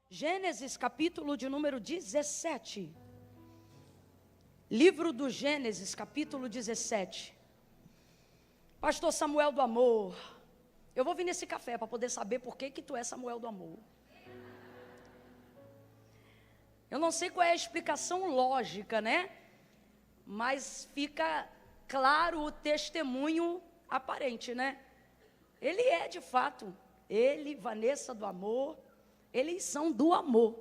Gênesis, capítulo de número 17. Livro do Gênesis, capítulo 17. Pastor Samuel do Amor, eu vou vir nesse café para poder saber por que tu é Samuel do Amor. Eu não sei qual é a explicação lógica, né? Mas fica claro o testemunho aparente, né? Ele é de fato, ele, Vanessa do Amor, eles são do amor,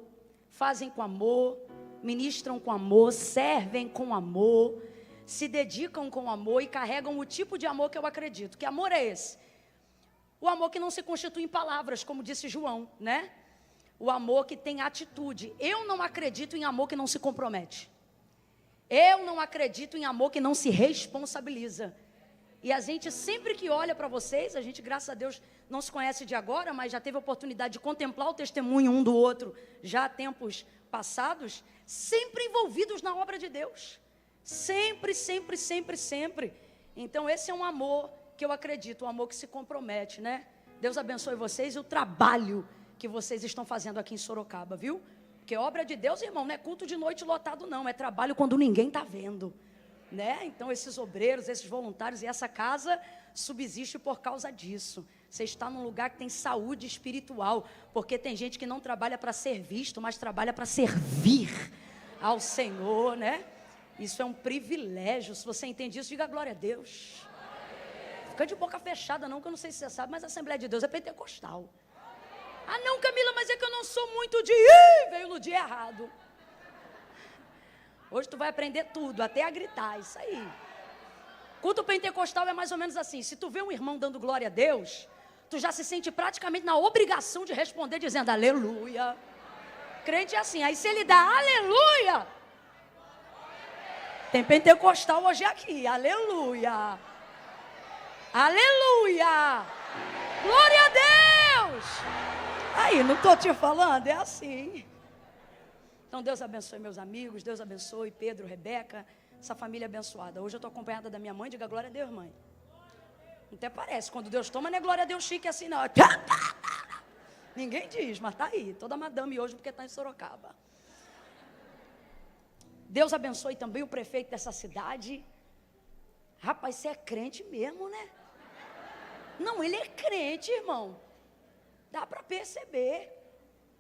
fazem com amor, ministram com amor, servem com amor, se dedicam com amor e carregam o tipo de amor que eu acredito. Que amor é esse? O amor que não se constitui em palavras, como disse João, né? O amor que tem atitude. Eu não acredito em amor que não se compromete. Eu não acredito em amor que não se responsabiliza. E a gente sempre que olha para vocês, a gente, graças a Deus, não se conhece de agora, mas já teve a oportunidade de contemplar o testemunho um do outro, já há tempos passados, sempre envolvidos na obra de Deus. Sempre, sempre, sempre, sempre. Então esse é um amor que eu acredito, um amor que se compromete, né? Deus abençoe vocês e o trabalho que vocês estão fazendo aqui em Sorocaba, viu? Porque obra de Deus, irmão, não é culto de noite lotado não, é trabalho quando ninguém está vendo, né? Então esses obreiros, esses voluntários e essa casa subsiste por causa disso. Você está num lugar que tem saúde espiritual, porque tem gente que não trabalha para ser visto, mas trabalha para servir ao Senhor, né? Isso é um privilégio. Se você entende isso, diga glória a Deus. Fica de boca fechada não, que eu não sei se você sabe, mas a Assembleia de Deus é pentecostal. Ah não, Camila, mas é que eu não sou muito de veio no dia errado. Hoje tu vai aprender tudo, até a gritar, isso aí. Culto pentecostal é mais ou menos assim, se tu vê um irmão dando glória a Deus, tu já se sente praticamente na obrigação de responder dizendo aleluia. Crente é assim, aí se ele dá aleluia, tem pentecostal hoje aqui, aleluia. Aleluia. Glória a Deus. Aí, não estou te falando, é assim. Então Deus abençoe meus amigos, Deus abençoe Pedro, Rebeca, essa família abençoada. Hoje eu estou acompanhada da minha mãe, diga glória a Deus, mãe. Até parece, quando Deus toma, não é glória a Deus chique assim não. Ninguém diz, mas está aí, toda madame hoje porque está em Sorocaba. Deus abençoe também o prefeito dessa cidade. Rapaz, você é crente mesmo, né? Não, ele é crente, irmão. Dá para perceber.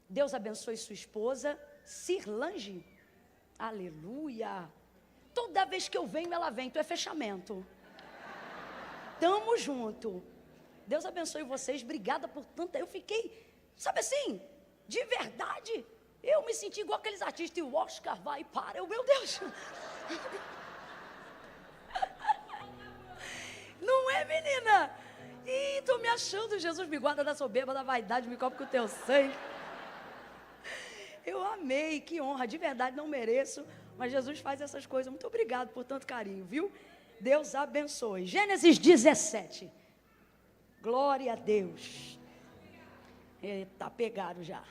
Deus abençoe sua esposa, Cirlange. Aleluia. Toda vez que eu venho, ela vem. Tu é fechamento. Tamo junto. Deus abençoe vocês. Obrigada por tanta. Eu fiquei, sabe assim, de verdade. Eu me senti igual aqueles artistas. E o Oscar vai para. Meu Deus. Não é, menina? Ih, tô me achando. Jesus me guarda da soberba, da vaidade. Me cobre com o teu sangue. Eu amei, que honra, de verdade não mereço, mas Jesus faz essas coisas. Muito obrigado por tanto carinho, viu? Deus abençoe. Gênesis 17. Glória a Deus. Eita, pegaram já.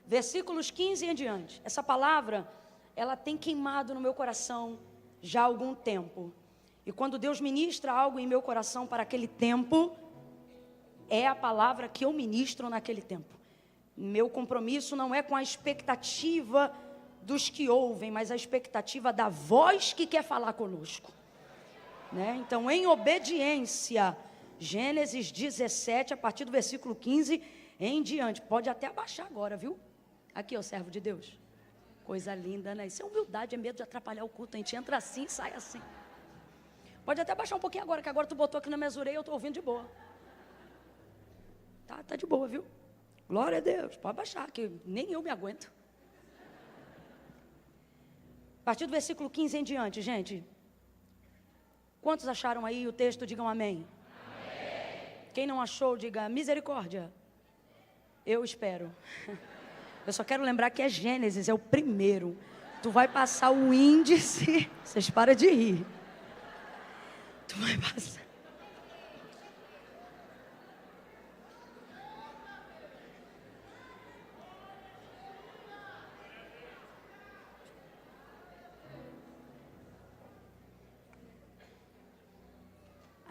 Versículos 15 em diante. Essa palavra, ela tem queimado no meu coração já há algum tempo. E quando Deus ministra algo em meu coração para aquele tempo, é a palavra que eu ministro naquele tempo. Meu compromisso não é com a expectativa dos que ouvem, mas a expectativa da voz que quer falar conosco, né? Então, em obediência, Gênesis 17, a partir do versículo 15 em diante. Pode até abaixar agora, viu? Aqui, ó, servo de Deus. Coisa linda, né? Isso é humildade, é medo de atrapalhar o culto. A gente entra assim e sai assim. Pode até baixar um pouquinho agora, que agora tu botou aqui na minha orelhas e eu estou ouvindo de boa. Tá de boa, viu? Glória a Deus, pode baixar, que nem eu me aguento. A partir do versículo 15 em diante, gente. Quantos acharam aí o texto? Digam amém. Amém. Quem não achou, diga misericórdia. Eu espero. Eu só quero lembrar que é Gênesis, é o primeiro. Tu vai passar o índice. Vocês param de rir. Tu vai passar.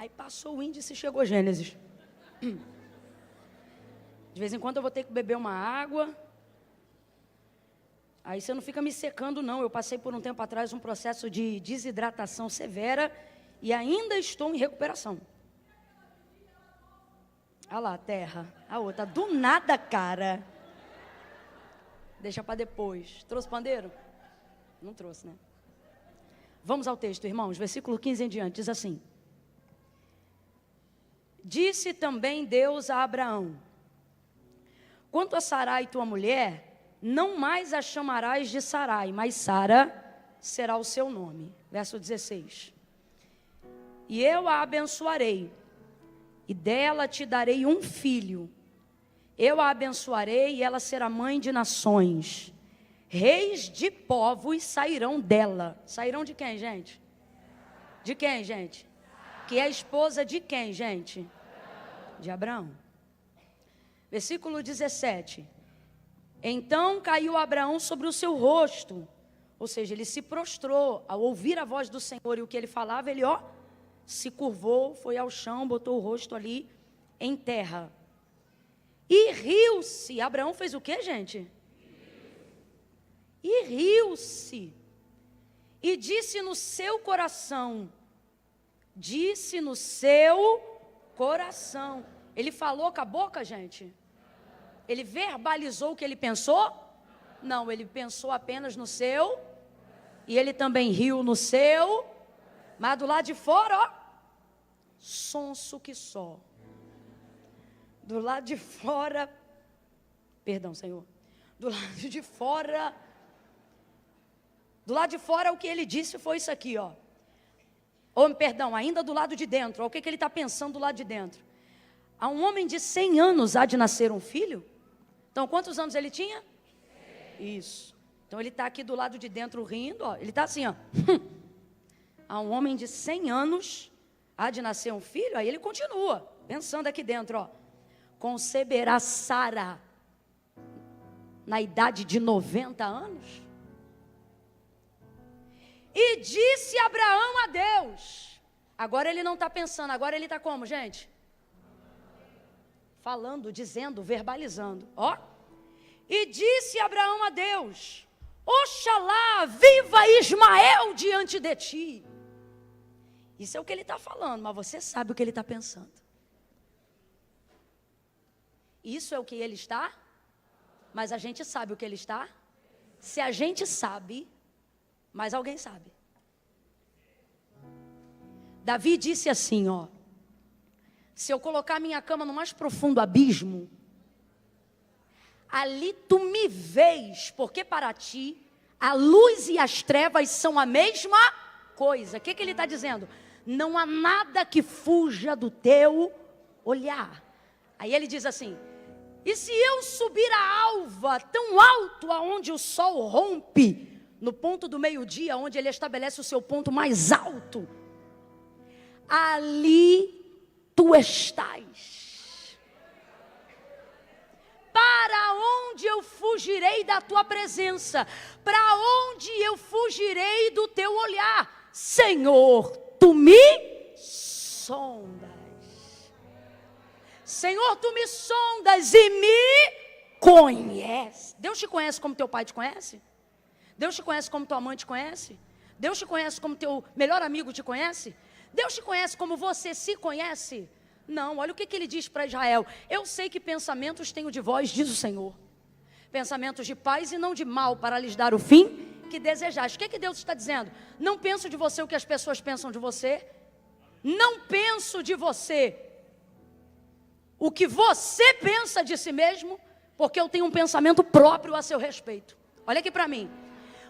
Aí passou o índice e chegou Gênesis. De vez em quando eu vou ter que beber uma água. Aí você não fica me secando, não. Eu passei por um tempo atrás um processo de desidratação severa e ainda estou em recuperação. Olha lá, terra. A outra, do nada, cara. Deixa para depois. Trouxe pandeiro? Não trouxe, né? Vamos ao texto, irmãos. Versículo 15 em diante, diz assim. Disse também Deus a Abraão: quanto a Sarai, tua mulher, não mais a chamarás de Sarai, mas Sara será o seu nome. Verso 16. E eu a abençoarei, e dela te darei um filho. Eu a abençoarei, e ela será mãe de nações. Reis de povos sairão dela. Sairão de quem, gente? De quem, gente? Que é esposa de quem, gente? De Abraão. Versículo 17. Então caiu Abraão sobre o seu rosto, ou seja, ele se prostrou ao ouvir a voz do Senhor e o que ele falava, ele se curvou, foi ao chão, botou o rosto ali em terra. E riu-se. Abraão fez o que, gente? E riu-se. E disse no seu coração. Disse no seu coração. Ele falou com a boca, gente? Ele verbalizou o que ele pensou? Não, ele pensou apenas no seu. E ele também riu no seu. Mas do lado de fora, sonso que só. Do lado de fora, perdão, Senhor. Do lado de fora o que ele disse foi isso aqui, perdão, ainda do lado de dentro. O que ele está pensando do lado de dentro? A um homem de 100 anos há de nascer um filho? Então, quantos anos ele tinha? Isso. Então, ele está aqui do lado de dentro rindo, ele está assim, A um homem de 100 anos há de nascer um filho? Aí ele continua, pensando aqui dentro, conceberá Sara na idade de 90 anos? E disse Abraão a Deus. Agora ele não está pensando, agora ele está como, gente? Falando, dizendo, verbalizando. E disse Abraão a Deus: oxalá viva Ismael diante de ti. Isso é o que ele está falando, mas você sabe o que ele está pensando. Isso é o que ele está, mas a gente sabe o que ele está. Se a gente sabe, mas alguém sabe. Davi disse assim, se eu colocar minha cama no mais profundo abismo, ali tu me vês, porque para ti a luz e as trevas são a mesma coisa. O que ele está dizendo? Não há nada que fuja do teu olhar. Aí ele diz assim: e se eu subir a alva tão alto aonde o sol rompe, no ponto do meio-dia, onde ele estabelece o seu ponto mais alto, ali tu estás. Para onde eu fugirei da tua presença? Para onde eu fugirei do teu olhar? Senhor, tu me sondas. Senhor, tu me sondas e me conheces. Deus te conhece como teu pai te conhece? Deus te conhece como tua mãe te conhece? Deus te conhece como teu melhor amigo te conhece? Deus te conhece como você se conhece? Não, olha o que ele diz para Israel: eu sei que pensamentos tenho de vós, diz o Senhor, pensamentos de paz e não de mal, para lhes dar o fim que desejais. O que Deus está dizendo? Não penso de você o que as pessoas pensam de você. Não penso de você o que você pensa de si mesmo, porque eu tenho um pensamento próprio a seu respeito. Olha aqui para mim.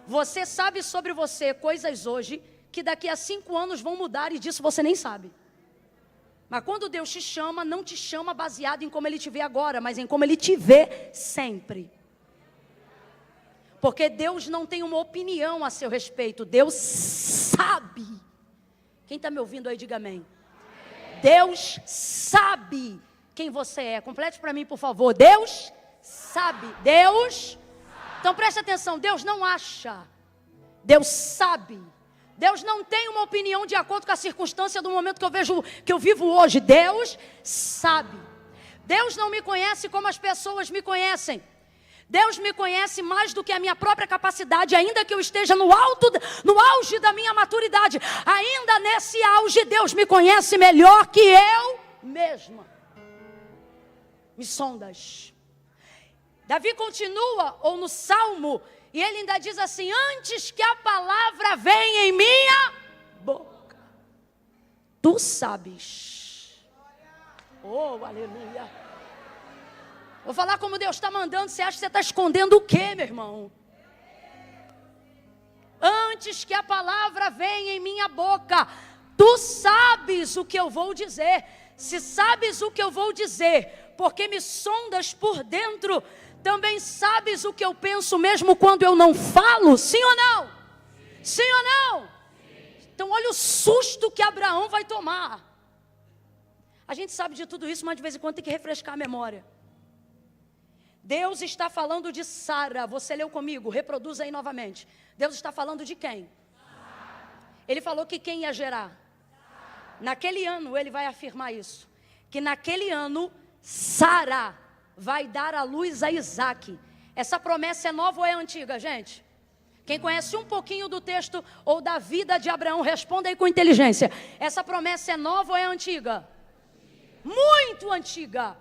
Você sabe sobre você coisas hoje que daqui a 5 anos vão mudar, e disso você nem sabe. Mas quando Deus te chama, não te chama baseado em como Ele te vê agora, mas em como Ele te vê sempre. Porque Deus não tem uma opinião a seu respeito, Deus sabe. Quem está me ouvindo aí, diga amém. Deus sabe quem você é. Complete para mim, por favor. Deus sabe. Deus. Então preste atenção, Deus não acha, Deus sabe. Deus não tem uma opinião de acordo com a circunstância do momento que eu vivo hoje. Deus sabe. Deus não me conhece como as pessoas me conhecem. Deus me conhece mais do que a minha própria capacidade, ainda que eu esteja no auge da minha maturidade. Ainda nesse auge, Deus me conhece melhor que eu mesma. Me sondas. Davi continua, ou no Salmo, e ele ainda diz assim: antes que a palavra venha em minha boca, tu sabes. Oh, aleluia. Vou falar como Deus está mandando. Você acha que você está escondendo o quê, meu irmão? Antes que a palavra venha em minha boca, tu sabes o que eu vou dizer. Se sabes o que eu vou dizer, porque me sondas por dentro, também sabes o que eu penso mesmo quando eu não falo. Sim ou não? Sim ou não? Então olha o susto que Abraão vai tomar. A gente sabe de tudo isso, mas de vez em quando tem que refrescar a memória. Deus está falando de Sara. Você leu comigo? Reproduza aí novamente. Deus está falando de quem? Ele falou que quem ia gerar? Naquele ano, ele vai afirmar isso. Que naquele ano, Sara vai dar à luz a Isaac. Essa promessa é nova ou é antiga, gente? Quem conhece um pouquinho do texto ou da vida de Abraão, responda aí com inteligência. Essa promessa é nova ou é antiga? Muito antiga.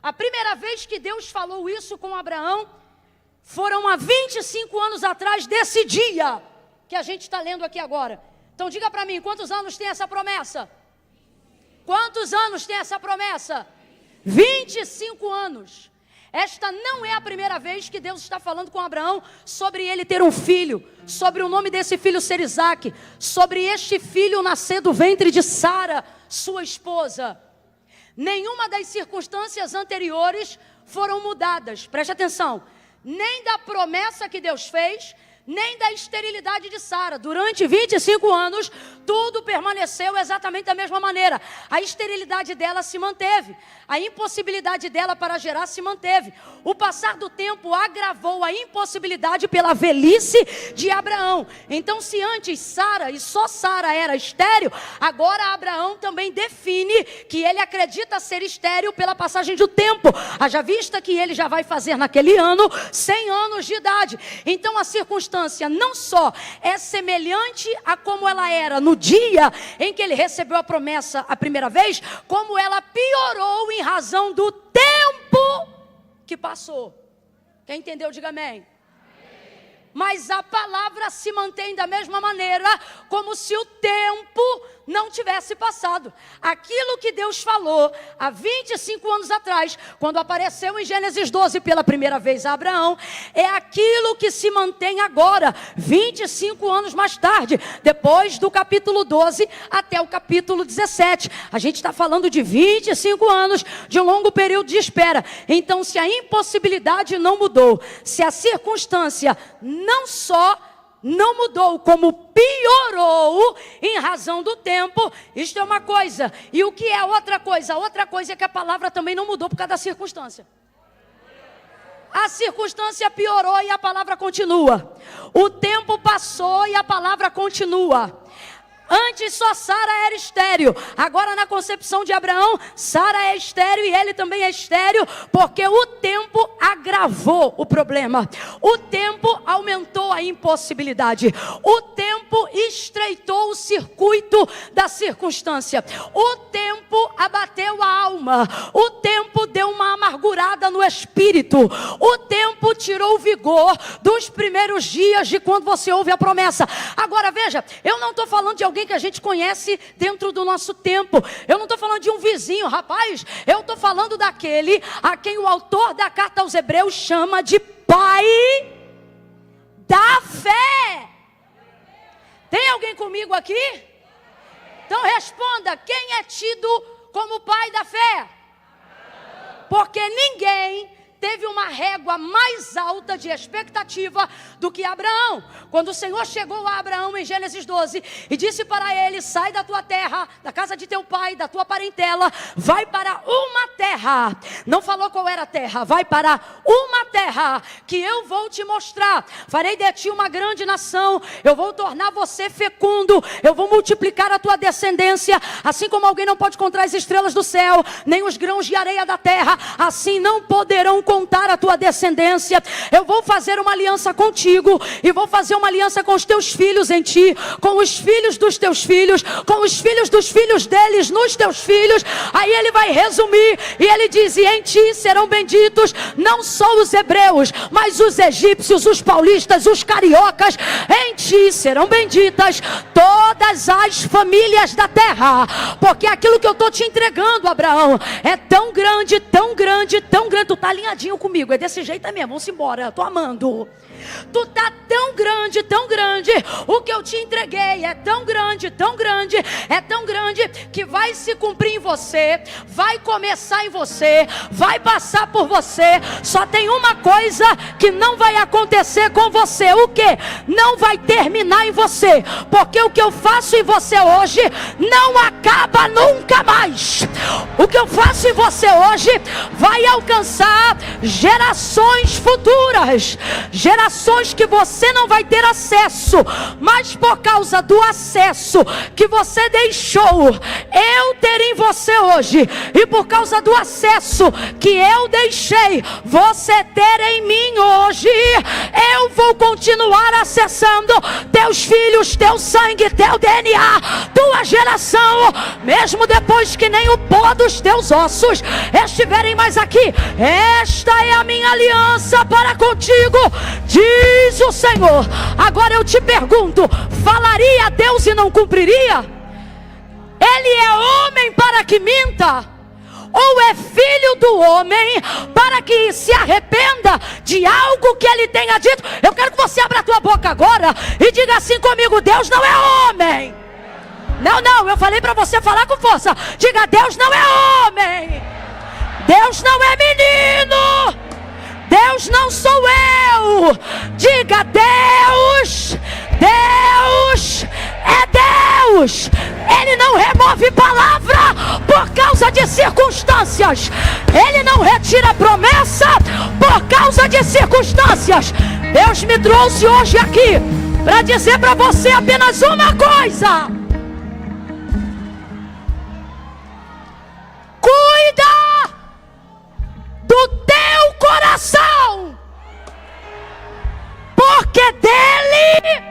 A primeira vez que Deus falou isso com Abraão, foram há 25 anos atrás desse dia, que a gente está lendo aqui agora. Então diga para mim, quantos anos tem essa promessa? Quantos anos tem essa promessa? 25 anos. Esta não é a primeira vez que Deus está falando com Abraão sobre ele ter um filho, sobre o nome desse filho ser Isaac, sobre este filho nascer do ventre de Sara, sua esposa. Nenhuma das circunstâncias anteriores foram mudadas, preste atenção, nem da promessa que Deus fez, nem da esterilidade de Sara. Durante 25 anos, tudo permaneceu exatamente da mesma maneira. A esterilidade dela se manteve, a impossibilidade dela para gerar se manteve. O passar do tempo agravou a impossibilidade pela velhice de Abraão. Então, se antes Sara, e só Sara, era estéril, agora Abraão também define que ele acredita ser estéril pela passagem do tempo. Haja vista que ele já vai fazer naquele ano 100 anos de idade. Então, a circunstância não só é semelhante a como ela era no dia em que ele recebeu a promessa a primeira vez, como ela piorou em razão do tempo que passou. Quem entendeu, diga amém. Mas a palavra se mantém da mesma maneira, como se o tempo não tivesse passado. Aquilo que Deus falou há 25 anos atrás, quando apareceu em Gênesis 12 pela primeira vez a Abraão, é aquilo que se mantém agora, 25 anos mais tarde, depois do capítulo 12 até o capítulo 17. A gente está falando de 25 anos, de um longo período de espera. Então, se a impossibilidade não mudou, se a circunstância não só não mudou, como piorou em razão do tempo, isto é uma coisa. E o que é outra coisa? Outra coisa é que a palavra também não mudou por causa da circunstância. A circunstância piorou e a palavra continua. O tempo passou e a palavra continua. Antes só Sara era estéril. Agora na concepção de Abraão, Sara é estéril e ele também é estéril, porque o tempo agravou o problema. O tempo aumentou a impossibilidade. O tempo estreitou o circuito da circunstância. O tempo abateu a alma. O tempo deu uma amargurada no espírito. O tempo tirou o vigor dos primeiros dias de quando você ouve a promessa. Agora veja, eu não estou falando de alguém que a gente conhece dentro do nosso tempo. Eu não estou falando de um vizinho, rapaz. Eu estou falando daquele a quem o autor da carta aos Hebreus chama de pai da fé. Tem alguém comigo aqui? Então responda, quem é tido como pai da fé? Porque ninguém teve uma régua mais alta de expectativa do que Abraão. Quando o Senhor chegou a Abraão em Gênesis 12 e disse para ele: sai da tua terra, da casa de teu pai, da tua parentela, vai para uma terra. Não falou qual era a terra. Vai para uma terra que eu vou te mostrar. Farei de ti uma grande nação. Eu vou tornar você fecundo. Eu vou multiplicar a tua descendência. Assim como alguém não pode contar as estrelas do céu, nem os grãos de areia da terra, assim não poderão contar a tua descendência. Eu vou fazer uma aliança contigo e vou fazer uma aliança com os teus filhos em ti, com os filhos dos teus filhos, com os filhos dos filhos deles nos teus filhos. Aí ele vai resumir e ele diz: e em ti serão benditos não só os hebreus, mas os egípcios, os paulistas, os cariocas. Em ti serão benditas todas as famílias da terra, porque aquilo que eu estou te entregando, Abraão, é tão grande, tão grande, tão grande. Tu tá alinhadinho comigo, é desse jeito mesmo, vamos embora, eu tô amando. Tu tá tão grande, o que eu te entreguei é tão grande, é tão grande, que vai se cumprir em você, vai começar em você, vai passar por você. Só tem uma coisa que não vai acontecer com você. O que? Não vai terminar em você, porque o que eu faço em você hoje não acaba nunca mais. O que eu faço em você hoje vai alcançar gerações futuras, gerações que você não vai ter acesso, mas por causa do acesso que você deixou eu ter em você hoje, e por causa do acesso que eu deixei você ter em mim hoje, eu vou continuar acessando teus filhos, teu sangue, teu DNA, tua geração, mesmo depois que nem o pó dos teus ossos estiverem mais aqui. Esta é a minha aliança para contigo, diz o Senhor. Agora eu te pergunto: falaria Deus e não cumpriria? Ele é homem para que minta? Ou é filho do homem para que se arrependa de algo que ele tenha dito? Eu quero que você abra a tua boca agora e diga assim comigo: Deus não é homem. Não, eu falei para você falar com força. Diga: Deus não é homem. Deus não é menino. Deus não sou eu. Diga: Deus é Deus. Ele não remove palavra por causa de circunstâncias. Ele não retira promessa por causa de circunstâncias. Deus me trouxe hoje aqui para dizer para você apenas uma coisa: cuida do teu coração, porque dele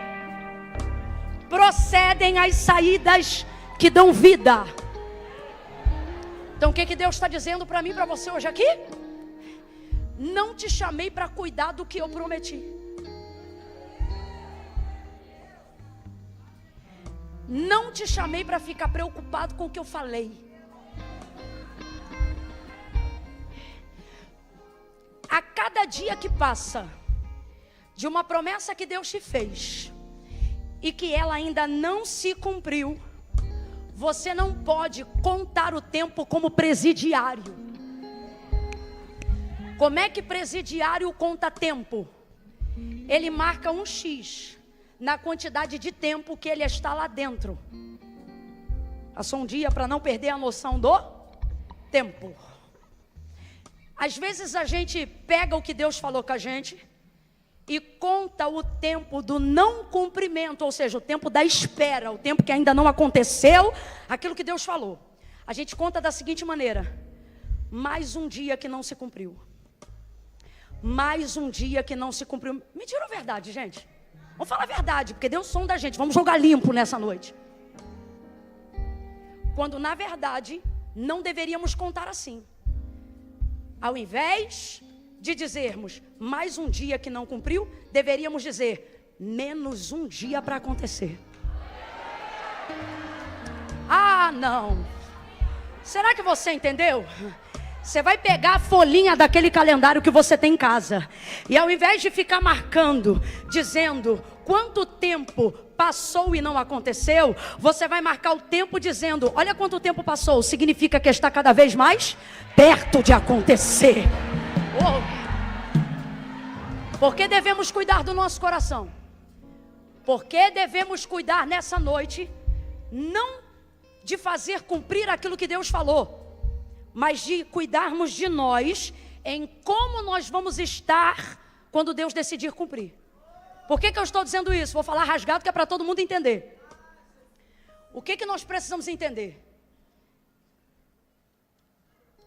procedem as saídas que dão vida. Então o que Deus está dizendo para mim, para você hoje aqui? Não te chamei para cuidar do que eu prometi. Não te chamei para ficar preocupado com o que eu falei. A cada dia que passa de uma promessa que Deus te fez e que ela ainda não se cumpriu, você não pode contar o tempo como presidiário. Como é que presidiário conta tempo? Ele marca um X na quantidade de tempo que ele está lá dentro. Passou um dia para não perder a noção do tempo. Às vezes a gente pega o que Deus falou com a gente e conta o tempo do não cumprimento, ou seja, o tempo da espera, o tempo que ainda não aconteceu aquilo que Deus falou. A gente conta da seguinte maneira: mais um dia que não se cumpriu. Mais um dia que não se cumpriu. Mentira ou verdade, gente? Vamos falar a verdade, porque Deus sonda a gente. Vamos jogar limpo nessa noite. Quando na verdade não deveríamos contar assim. Ao invés de dizermos mais um dia que não cumpriu, deveríamos dizer menos um dia para acontecer. Ah, não. Será que você entendeu? Você vai pegar a folhinha daquele calendário que você tem em casa, e ao invés de ficar marcando, dizendo quanto tempo passou e não aconteceu, você vai marcar o tempo dizendo: olha quanto tempo passou, significa que está cada vez mais perto de acontecer. Oh. Por que devemos cuidar do nosso coração? Porque devemos cuidar nessa noite, não de fazer cumprir aquilo que Deus falou, mas de cuidarmos de nós, em como nós vamos estar quando Deus decidir cumprir. Por que eu estou dizendo isso? Vou falar rasgado que é para todo mundo entender. O que nós precisamos entender?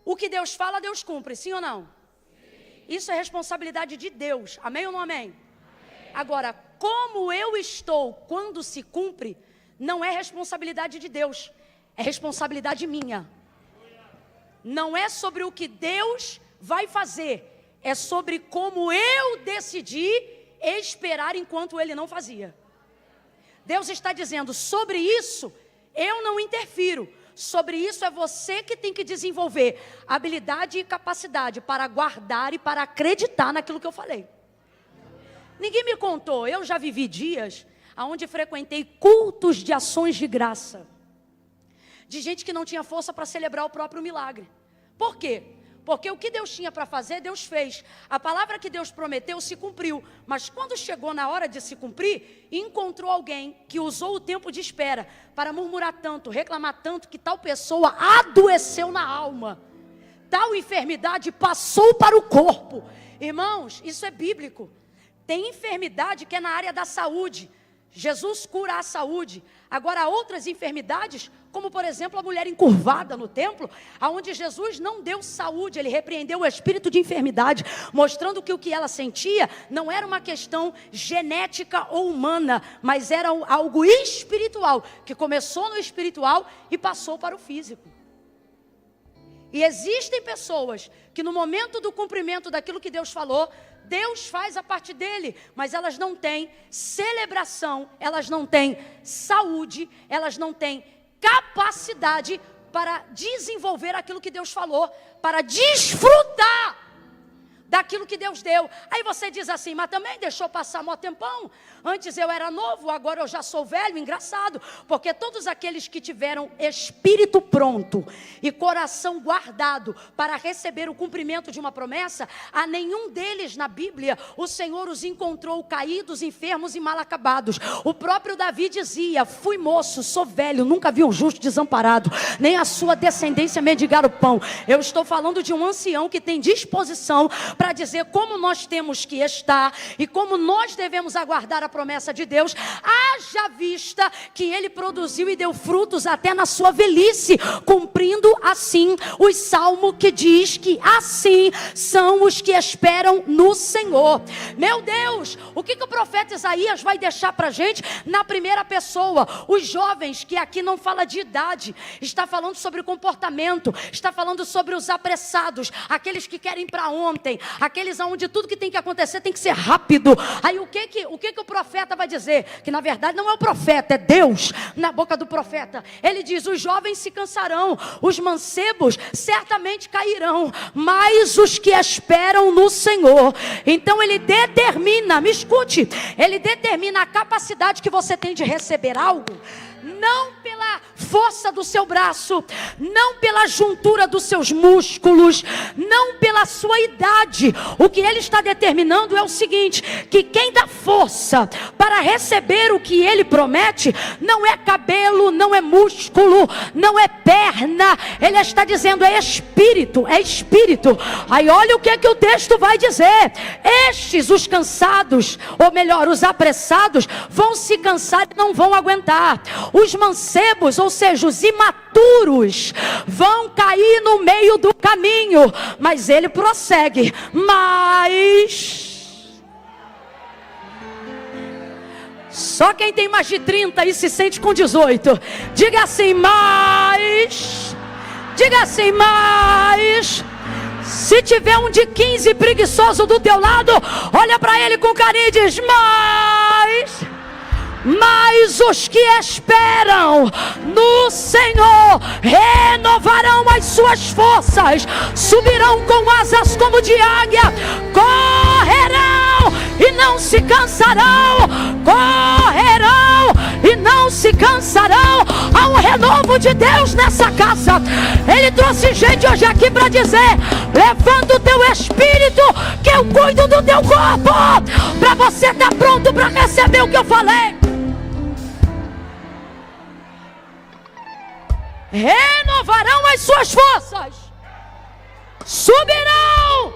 O que Deus fala, Deus cumpre, sim ou não? Sim. Isso é responsabilidade de Deus, amém ou não amém? Amém? Agora, como eu estou quando se cumpre, não é responsabilidade de Deus, é responsabilidade minha. Não é sobre o que Deus vai fazer, é sobre como eu decidi esperar enquanto Ele não fazia. Deus está dizendo, sobre isso eu não interfiro. Sobre isso é você que tem que desenvolver habilidade e capacidade para guardar e para acreditar naquilo que eu falei. Ninguém me contou, eu já vivi dias onde frequentei cultos de ações de graça. De gente que não tinha força para celebrar o próprio milagre. Por quê? Porque o que Deus tinha para fazer, Deus fez. A palavra que Deus prometeu se cumpriu. Mas quando chegou na hora de se cumprir, encontrou alguém que usou o tempo de espera para murmurar tanto, reclamar tanto, que tal pessoa adoeceu na alma. Tal enfermidade passou para o corpo. Irmãos, isso é bíblico. Tem enfermidade que é na área da saúde. Jesus cura a saúde. Agora, há outras enfermidades, como por exemplo a mulher encurvada no templo, onde Jesus não deu saúde, Ele repreendeu o espírito de enfermidade, mostrando que o que ela sentia não era uma questão genética ou humana, mas era algo espiritual, que começou no espiritual e passou para o físico. E existem pessoas que no momento do cumprimento daquilo que Deus falou, Deus faz a parte dele, mas elas não têm celebração, elas não têm saúde, elas não têm capacidade para desenvolver aquilo que Deus falou, para desfrutar daquilo que Deus deu. Aí você diz assim, mas também deixou passar mó tempão. Antes eu era novo, agora eu já sou velho. Engraçado, porque todos aqueles que tiveram espírito pronto e coração guardado para receber o cumprimento de uma promessa, a nenhum deles na Bíblia o Senhor os encontrou caídos, enfermos e mal acabados. O próprio Davi dizia, fui moço, sou velho, nunca vi um justo desamparado, nem a sua descendência mendigar o pão. Eu estou falando de um ancião que tem disposição para dizer como nós temos que estar e como nós devemos aguardar a promessa de Deus, haja vista que ele produziu e deu frutos até na sua velhice, cumprindo assim o salmo que diz que assim são os que esperam no Senhor. Meu Deus, o que o profeta Isaías vai deixar para a gente na primeira pessoa? Os jovens, que aqui não fala de idade, está falando sobre comportamento, está falando sobre os apressados, aqueles que querem para ontem, aqueles onde tudo que tem que acontecer tem que ser rápido. Aí o que o profeta vai dizer? Que na verdade não é o profeta, é Deus na boca do profeta. Ele diz, os jovens se cansarão, os mancebos certamente cairão, mas os que esperam no Senhor. Então ele determina, me escute, ele determina a capacidade que você tem de receber algo, não pela força do seu braço, não pela juntura dos seus músculos, não pela sua idade. O que ele está determinando é o seguinte, que quem dá força para receber o que ele promete, não é cabelo, não é músculo, não é perna. Ele está dizendo, é espírito, é espírito. Aí olha o que é que o texto vai dizer. Estes, os cansados, ou melhor, os apressados, vão se cansar e não vão aguentar. Os mancebos, ou seja, os imaturos, vão cair no meio do caminho. Mas ele prossegue. Mas só quem tem mais de 30 e se sente com 18, diga assim, mas. Diga assim, mas. Se tiver um de 15 preguiçoso do teu lado, olha para ele com carinho e diz, mas os que esperam no Senhor renovarão as suas forças, subirão com asas como de águia, correrão e não se cansarão, correrão e não se cansarão. Há um renovo de Deus nessa casa. Ele trouxe gente hoje aqui para dizer: levanta o teu espírito, que eu cuido do teu corpo, para você estar pronto para receber o que eu falei. Renovarão as suas forças, subirão.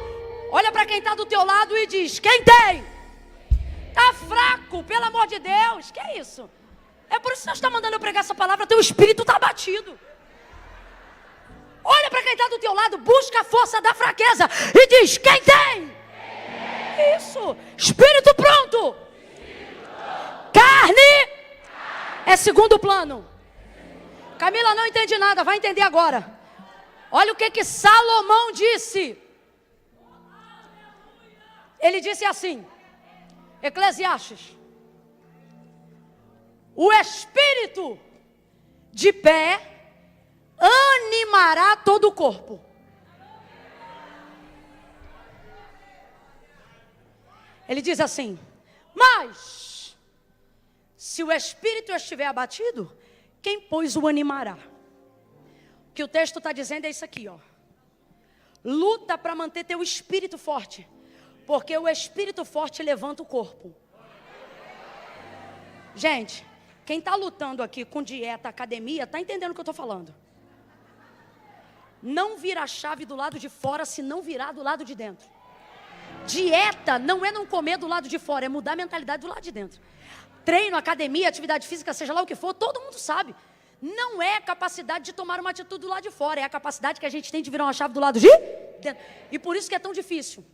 Olha para quem está do teu lado e diz: quem tem? Está fraco, pelo amor de Deus. Que é isso? É por isso que Deus está mandando eu pregar essa palavra. Teu espírito está abatido. Olha para quem está do teu lado, busca a força da fraqueza e diz: quem tem? Isso. Espírito pronto. Carne é segundo plano. Camila não entende nada, vai entender agora. Olha o que Salomão disse. Ele disse assim, Eclesiastes: o espírito de pé animará todo o corpo. Ele diz assim: mas se o espírito estiver abatido, quem pois o animará? O que o texto está dizendo é isso aqui, ó. Luta para manter teu espírito forte, porque o espírito forte levanta o corpo. Gente, quem está lutando aqui com dieta, academia, está entendendo o que eu estou falando. Não vira a chave do lado de fora se não virar do lado de dentro. Dieta não é não comer do lado de fora, é mudar a mentalidade do lado de dentro. Treino, academia, atividade física, seja lá o que for, todo mundo sabe. Não é a capacidade de tomar uma atitude do lado de fora, é a capacidade que a gente tem de virar uma chave do lado de dentro. E por isso que é tão difícil.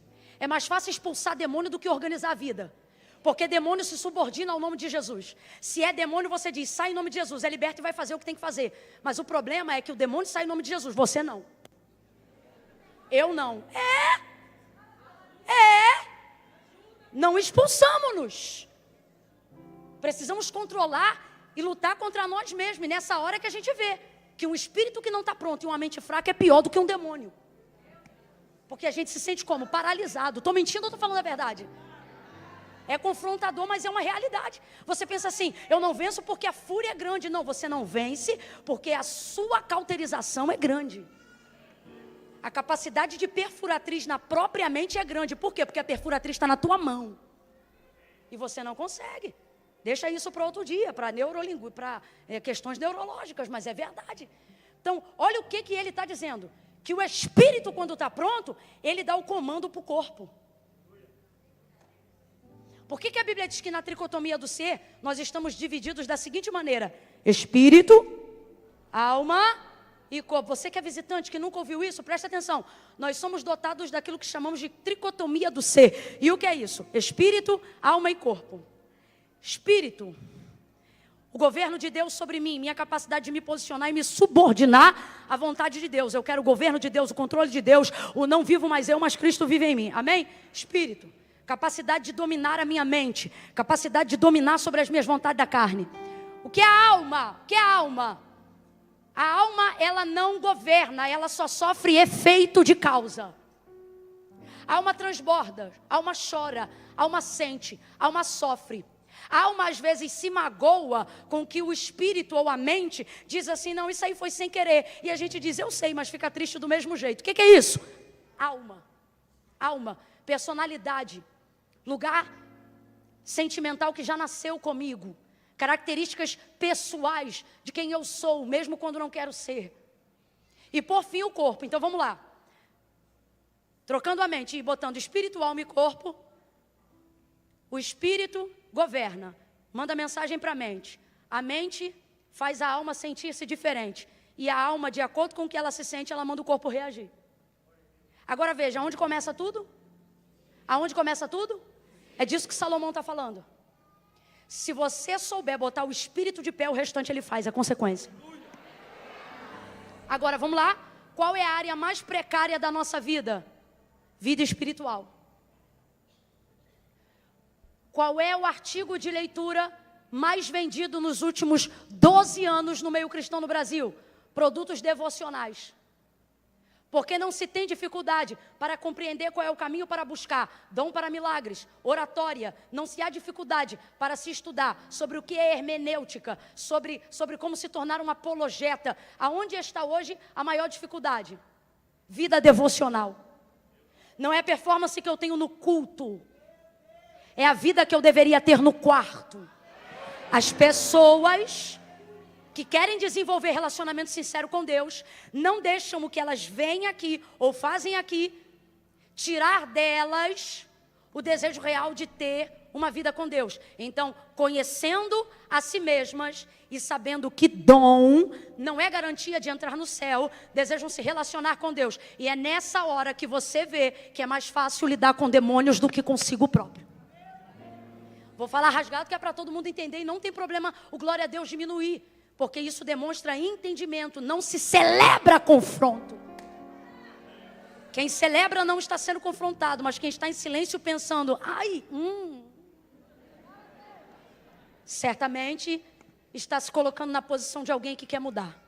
É mais fácil expulsar demônio do que organizar a vida. Porque demônio se subordina ao nome de Jesus. Se é demônio, você diz: sai em nome de Jesus, é liberto e vai fazer o que tem que fazer. Mas o problema é que o demônio sai em nome de Jesus, você não. Eu não. Não expulsamos-nos. Precisamos controlar e lutar contra nós mesmos. E nessa hora que a gente vê que um espírito que não está pronto e uma mente fraca é pior do que um demônio. Porque a gente se sente como? Paralisado. Estou mentindo ou estou falando a verdade? É confrontador, mas é uma realidade. Você pensa assim: eu não venço porque a fúria é grande. Não, você não vence porque a sua cauterização é grande. A capacidade de perfuratriz na própria mente é grande. Por quê? Porque a perfuratriz está na tua mão. E você não consegue. Deixa isso para outro dia, para questões neurológicas, mas é verdade. Então, olha o que ele está dizendo. Que o espírito, quando está pronto, ele dá o comando para o corpo. Por que a Bíblia diz que na tricotomia do ser, nós estamos divididos da seguinte maneira: espírito, alma e corpo. Você que é visitante, que nunca ouviu isso, presta atenção. Nós somos dotados daquilo que chamamos de tricotomia do ser. E o que é isso? Espírito, alma e corpo. Espírito, o governo de Deus sobre mim, minha capacidade de me posicionar e me subordinar à vontade de Deus. Eu quero o governo de Deus, o controle de Deus, o não vivo mais eu, mas Cristo vive em mim. Amém? Espírito, capacidade de dominar a minha mente, capacidade de dominar sobre as minhas vontades da carne. O que é a alma? O que é a alma? A alma, ela não governa, ela só sofre efeito de causa. A alma transborda, a alma chora, a alma sente, a alma sofre. A alma às vezes se magoa com que o espírito ou a mente diz assim: não, isso aí foi sem querer. E a gente diz: eu sei, mas fica triste do mesmo jeito. O que é isso? Alma, personalidade, lugar sentimental que já nasceu comigo. Características pessoais de quem eu sou, mesmo quando não quero ser. E por fim o corpo. Então vamos lá. Trocando a mente e botando espírito, alma e corpo. O espírito governa, manda mensagem para a mente. A mente faz a alma sentir-se diferente. E a alma, de acordo com o que ela se sente, ela manda o corpo reagir. Agora veja, aonde começa tudo? Aonde começa tudo? É disso que Salomão está falando. Se você souber botar o espírito de pé, o restante ele faz, é consequência. Agora, vamos lá. Qual é a área mais precária da nossa vida? Vida espiritual. Qual é o artigo de leitura mais vendido nos últimos 12 anos no meio cristão no Brasil? Produtos devocionais. Porque não se tem dificuldade para compreender qual é o caminho para buscar dom para milagres, oratória. Não se há dificuldade para se estudar sobre o que é hermenêutica, sobre como se tornar um apologeta. Aonde está hoje a maior dificuldade? Vida devocional. Não é a performance que eu tenho no culto. É a vida que eu deveria ter no quarto. As pessoas que querem desenvolver relacionamento sincero com Deus, não deixam o que elas veem aqui, ou fazem aqui, tirar delas o desejo real de ter uma vida com Deus. Então, conhecendo a si mesmas e sabendo que dom não é garantia de entrar no céu, desejam se relacionar com Deus. E é nessa hora que você vê que é mais fácil lidar com demônios do que consigo próprio. Vou falar rasgado que é para todo mundo entender e não tem problema o glória a Deus diminuir. Porque isso demonstra entendimento, não se celebra confronto. Quem celebra não está sendo confrontado, mas quem está em silêncio pensando, certamente está se colocando na posição de alguém que quer mudar.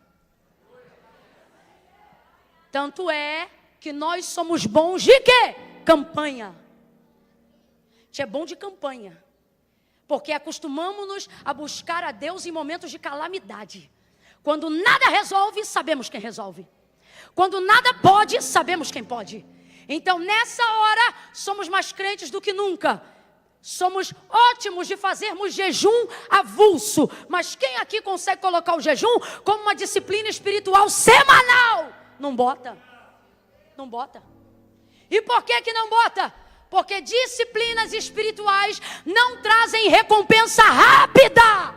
Tanto é que nós somos bons de quê? Campanha. A gente é bom de campanha. Porque acostumamos-nos a buscar a Deus em momentos de calamidade. Quando nada resolve, sabemos quem resolve. Quando nada pode, sabemos quem pode. Então, nessa hora, somos mais crentes do que nunca. Somos ótimos de fazermos jejum avulso. Mas quem aqui consegue colocar o jejum como uma disciplina espiritual semanal? Não bota. Não bota. E por que não bota? Porque disciplinas espirituais não trazem recompensa rápida.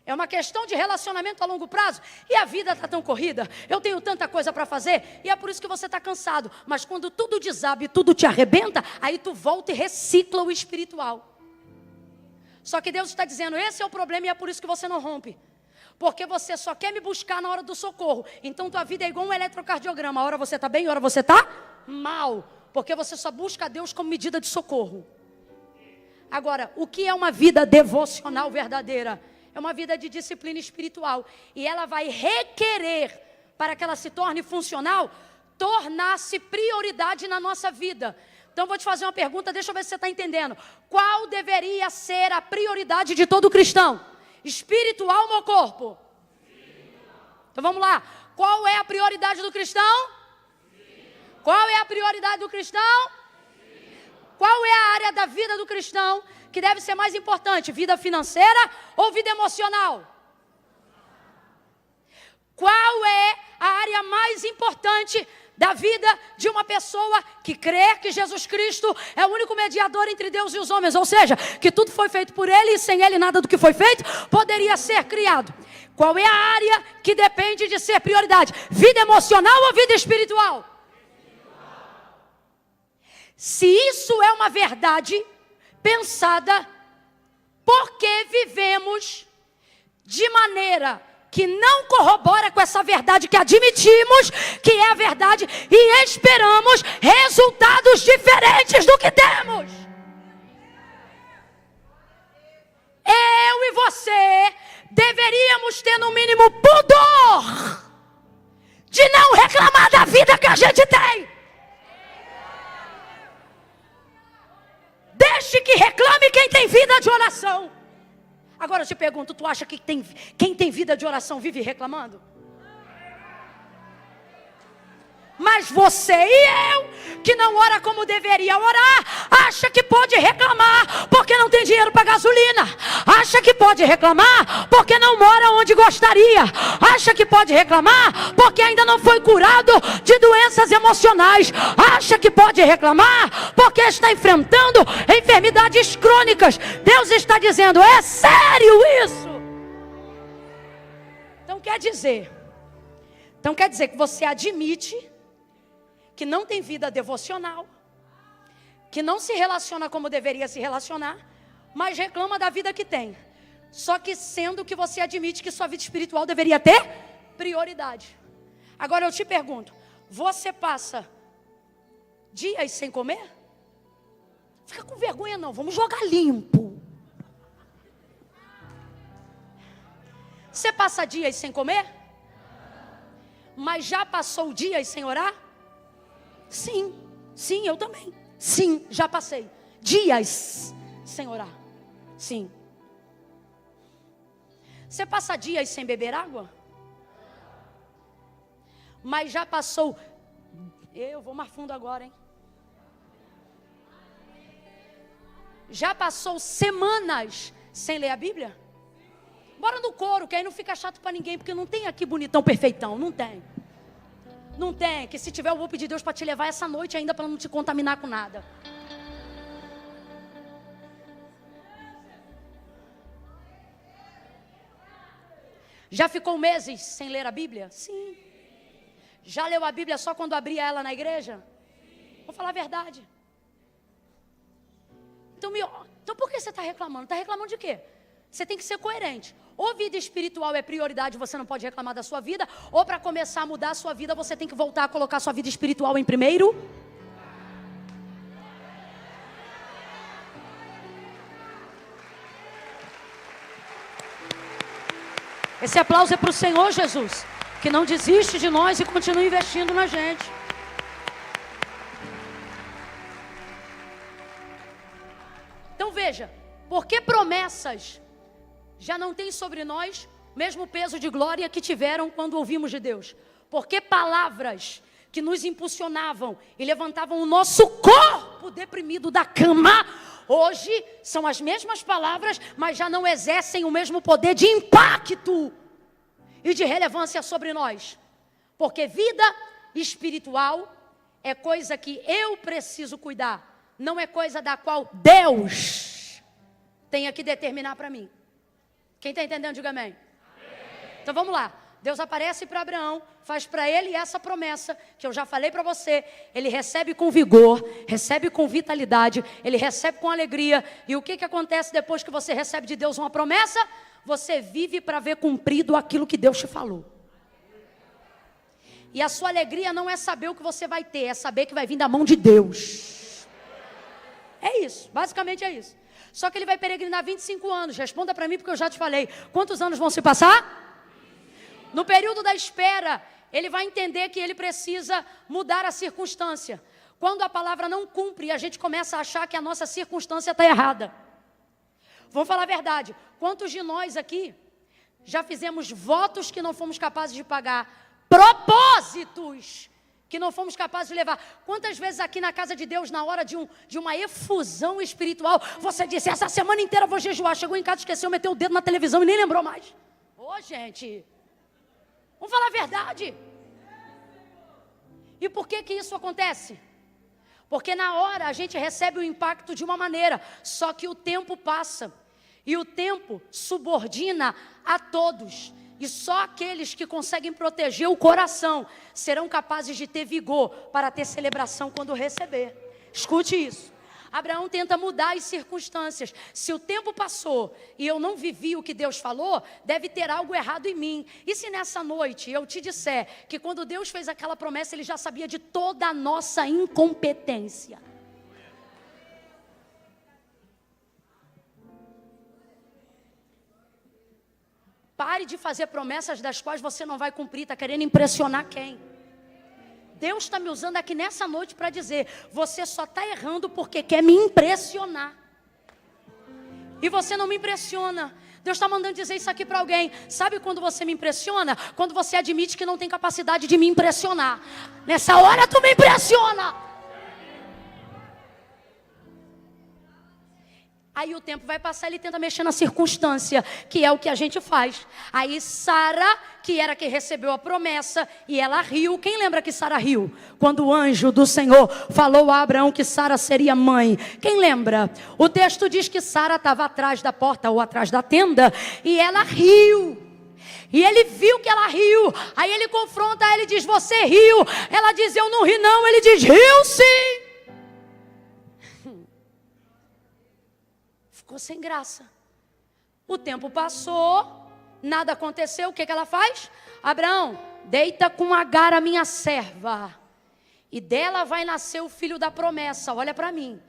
É uma questão de relacionamento a longo prazo. E a vida está tão corrida. Eu tenho tanta coisa para fazer. E é por isso que você está cansado. Mas quando tudo desaba e tudo te arrebenta, aí tu volta e recicla o espiritual. Só que Deus está dizendo, esse é o problema e é por isso que você não rompe. Porque você só quer me buscar na hora do socorro. Então tua vida é igual um eletrocardiograma. A hora você está bem, a hora você está mal. Porque você só busca a Deus como medida de socorro. Agora, o que é uma vida devocional verdadeira? É uma vida de disciplina espiritual. E ela vai requerer, para que ela se torne funcional, tornar-se prioridade na nossa vida. Então vou te fazer uma pergunta, deixa eu ver se você está entendendo. Qual deveria ser a prioridade de todo cristão? Espiritual ou corpo? Então vamos lá. Qual é a prioridade do cristão? Qual é a prioridade do cristão? Qual é a área da vida do cristão que deve ser mais importante? Vida financeira ou vida emocional? Qual é a área mais importante da vida de uma pessoa que crê que Jesus Cristo é o único mediador entre Deus e os homens? Ou seja, que tudo foi feito por Ele e sem Ele nada do que foi feito poderia ser criado. Qual é a área que depende de ser prioridade? Vida emocional ou vida espiritual? Se isso é uma verdade pensada, por que vivemos de maneira que não corrobora com essa verdade que admitimos que é a verdade e esperamos resultados diferentes do que temos? Eu e você deveríamos ter no mínimo pudor de não reclamar da vida que a gente tem. Deixe que reclame quem tem vida de oração. Agora eu te pergunto, tu acha que quem tem vida de oração vive reclamando? Mas você e eu, que não ora como deveria orar, acha que pode reclamar porque não tem dinheiro para gasolina. Acha que pode reclamar porque não mora onde gostaria. Acha que pode reclamar porque ainda não foi curado de doenças emocionais. Acha que pode reclamar porque está enfrentando enfermidades crônicas. Deus está dizendo, é sério isso? Então quer dizer que você admite que não tem vida devocional, que não se relaciona como deveria se relacionar, mas reclama da vida que tem. Só que sendo que você admite que sua vida espiritual deveria ter prioridade. Agora eu te pergunto, você passa dias sem comer? Fica com vergonha não, vamos jogar limpo. Você passa dias sem comer? Mas já passou dias sem orar? Sim, sim, eu também. Sim, já passei dias sem orar. Sim. Você passa dias sem beber água? Mas já passou... Eu vou mais fundo agora, hein? Já passou semanas sem ler a Bíblia? Bora no coro, que aí não fica chato para ninguém, porque não tem aqui bonitão perfeitão, não tem. Não tem, que se tiver eu vou pedir Deus para te levar essa noite ainda para não te contaminar com nada. Já ficou meses sem ler a Bíblia? Sim. Já leu a Bíblia só quando abria ela na igreja? Vou falar a verdade. Então por que você está reclamando? Está reclamando de quê? Você tem que ser coerente. Ou vida espiritual é prioridade, você não pode reclamar da sua vida, ou para começar a mudar a sua vida, você tem que voltar a colocar a sua vida espiritual em primeiro. Esse aplauso é para o Senhor Jesus, que não desiste de nós e continua investindo na gente. Então veja, porque promessas já não têm sobre nós o mesmo peso de glória que tiveram quando ouvimos de Deus? Porque palavras que nos impulsionavam e levantavam o nosso corpo deprimido da cama, hoje são as mesmas palavras, mas já não exercem o mesmo poder de impacto e de relevância sobre nós. Porque vida espiritual é coisa que eu preciso cuidar, não é coisa da qual Deus tenha que determinar para mim. Quem está entendendo, diga amém. Então vamos lá. Deus aparece para Abraão, faz para ele essa promessa, que eu já falei para você. Ele recebe com vigor, recebe com vitalidade, ele recebe com alegria. E o que acontece depois que você recebe de Deus uma promessa? Você vive para ver cumprido aquilo que Deus te falou. E a sua alegria não é saber o que você vai ter, é saber que vai vir da mão de Deus. É isso, basicamente é isso. Só que ele vai peregrinar 25 anos. Responda para mim porque eu já te falei. Quantos anos vão se passar? No período da espera, ele vai entender que ele precisa mudar a circunstância. Quando a palavra não cumpre, a gente começa a achar que a nossa circunstância está errada. Vamos falar a verdade. Quantos de nós aqui já fizemos votos que não fomos capazes de pagar? Propósitos que não fomos capazes de levar. Quantas vezes aqui na casa de Deus, na hora de uma efusão espiritual, você disse, essa semana inteira eu vou jejuar. Chegou em casa, esqueceu, meteu o dedo na televisão e nem lembrou mais. Ô, gente... Vamos falar a verdade. E por que isso acontece? Porque na hora a gente recebe o impacto de uma maneira, só que o tempo passa. E o tempo subordina a todos. E só aqueles que conseguem proteger o coração serão capazes de ter vigor para ter celebração quando receber. Escute isso. Abraão tenta mudar as circunstâncias. Se o tempo passou e eu não vivi o que Deus falou, deve ter algo errado em mim. E se nessa noite eu te disser que quando Deus fez aquela promessa, Ele já sabia de toda a nossa incompetência? Pare de fazer promessas das quais você não vai cumprir. Está querendo impressionar quem? Deus está me usando aqui nessa noite para dizer, você só está errando porque quer me impressionar. E você não me impressiona. Deus está mandando dizer isso aqui para alguém. Sabe quando você me impressiona? Quando você admite que não tem capacidade de me impressionar. Nessa hora tu me impressiona. Aí o tempo vai passar, ele tenta mexer na circunstância, que é o que a gente faz. Aí Sara, que era quem recebeu a promessa, e ela riu. Quem lembra que Sara riu? Quando o anjo do Senhor falou a Abraão que Sara seria mãe. Quem lembra? O texto diz que Sara estava atrás da porta ou atrás da tenda, e ela riu. E ele viu que ela riu. Aí ele confronta, ele diz, você riu? Ela diz, eu não ri não. Ele diz, riu sim. Ficou sem graça. O tempo passou, nada aconteceu. O que ela faz? Abraão, deita com Agar, a minha serva, e dela vai nascer o filho da promessa. Olha para mim.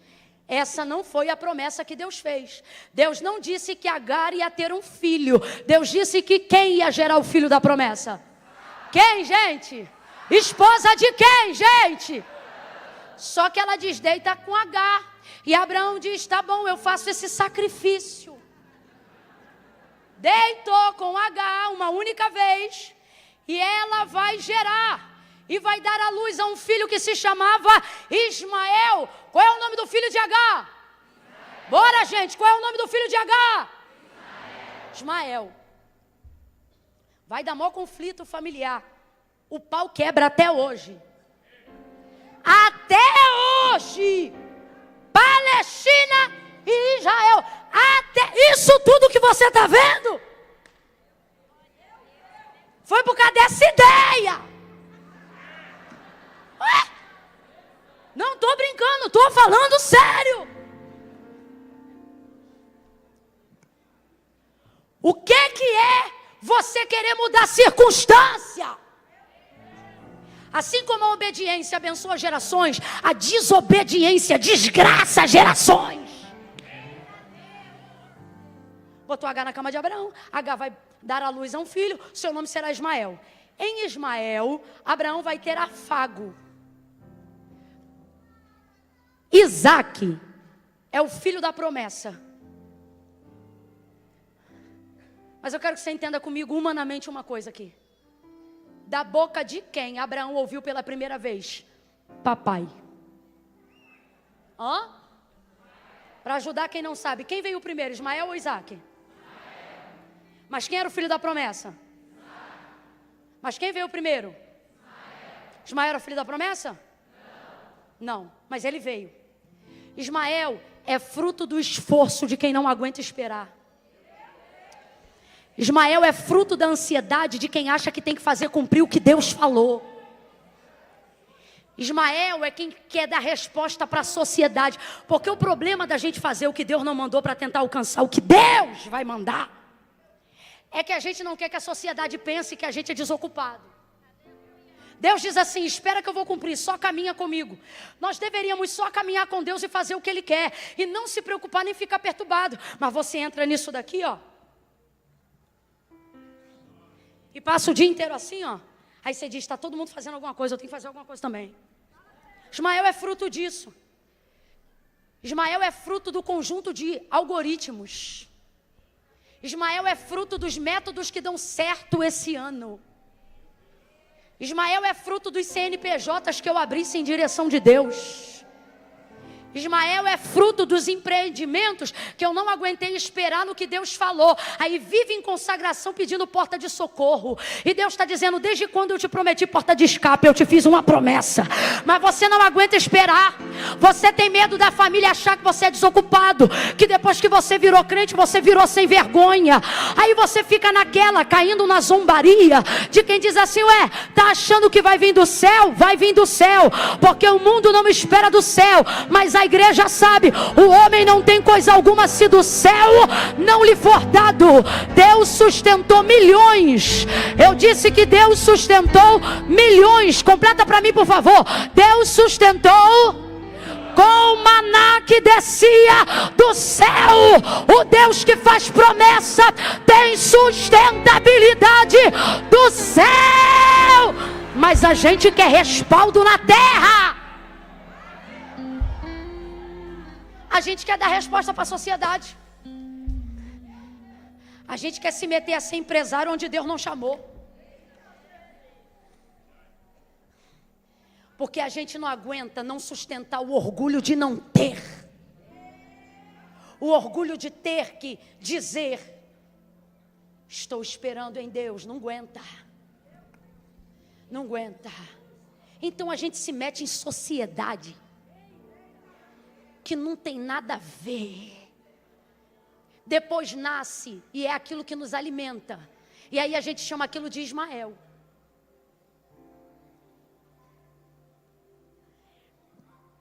Essa não foi a promessa que Deus fez. Deus não disse que Agar ia ter um filho. Deus disse que quem ia gerar o filho da promessa? Quem, gente? Esposa de quem, gente? Só que ela desdeita com H. E Abraão diz, tá bom, eu faço esse sacrifício. Deitou com H uma única vez. E ela vai gerar. E vai dar à luz a um filho que se chamava Ismael. Qual é o nome do filho de H? Bora, gente, qual é o nome do filho de H? Ismael. Vai dar maior conflito familiar. O pau quebra até hoje. Até hoje. Palestina e Israel. Até isso tudo que você está vendo foi por causa dessa ideia. Ué? Não estou brincando, estou falando sério. O que é você querer mudar a circunstância? Assim como a obediência abençoa gerações, a desobediência desgraça gerações. Botou H na cama de Abraão. H vai dar à luz a um filho. Seu nome será Ismael. Em Ismael, Abraão vai ter afago. Isaque é o filho da promessa. Mas eu quero que você entenda comigo humanamente uma coisa aqui. Da boca de quem Abraão ouviu pela primeira vez? Papai. Hã? Para ajudar quem não sabe, quem veio primeiro, Ismael ou Isaque? Mas quem era o filho da promessa? Mas quem veio primeiro? Ismael era o filho da promessa? Não, mas ele veio. Ismael é fruto do esforço de quem não aguenta esperar. Ismael é fruto da ansiedade de quem acha que tem que fazer cumprir o que Deus falou. Ismael é quem quer dar resposta para a sociedade. Porque o problema da gente fazer o que Deus não mandou para tentar alcançar o que Deus vai mandar é que a gente não quer que a sociedade pense que a gente é desocupado. Deus diz assim, espera que eu vou cumprir, só caminha comigo. Nós deveríamos só caminhar com Deus e fazer o que Ele quer. E não se preocupar nem ficar perturbado. Mas você entra nisso daqui, ó. E passa o dia inteiro assim, ó. Aí você diz, está todo mundo fazendo alguma coisa, eu tenho que fazer alguma coisa também. Ismael é fruto disso. Ismael é fruto do conjunto de algoritmos. Ismael é fruto dos métodos que dão certo esse ano. Ismael é fruto dos CNPJs que eu abri sem direção de Deus. Ismael é fruto dos empreendimentos que eu não aguentei esperar no que Deus falou. Aí vive em consagração pedindo porta de socorro. E Deus está dizendo, desde quando eu te prometi porta de escape, eu te fiz uma promessa. Mas você não aguenta esperar. Você tem medo da família achar que você é desocupado. Que depois que você virou crente, você virou sem vergonha. Aí você fica naquela, caindo na zombaria de quem diz assim, ué, tá achando que vai vir do céu? Vai vir do céu. Porque o mundo não espera do céu. Mas a igreja sabe, o homem não tem coisa alguma se do céu não lhe for dado. Deus sustentou milhões. Eu disse que Deus sustentou milhões. Completa para mim, por favor. Deus sustentou com o maná que descia do céu. O Deus que faz promessa tem sustentabilidade do céu. Mas a gente quer respaldo na terra. A gente quer dar resposta para a sociedade. A gente quer se meter a ser empresário onde Deus não chamou. Porque a gente não aguenta não sustentar o orgulho de não ter. O orgulho de ter que dizer, estou esperando em Deus, não aguenta. Não aguenta. Então a gente se mete em sociedade que não tem nada a ver. Depois nasce e é aquilo que nos alimenta. E aí a gente chama aquilo de Ismael.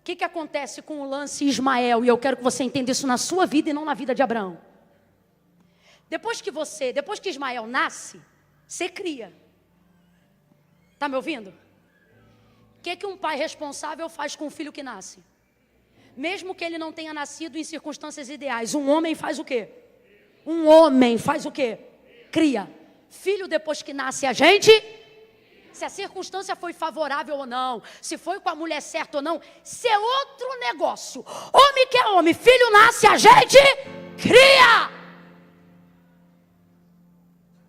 O que acontece com o lance Ismael? E eu quero que você entenda isso na sua vida e não na vida de Abraão. Depois que Ismael nasce, você cria. Está me ouvindo? O que um pai responsável faz com o filho que nasce? Mesmo que ele não tenha nascido em circunstâncias ideais, um homem faz o quê? Um homem faz o quê? Cria. Filho, depois que nasce a gente, se a circunstância foi favorável ou não, se foi com a mulher certa ou não, isso é outro negócio. Homem que é homem, filho nasce, a gente cria.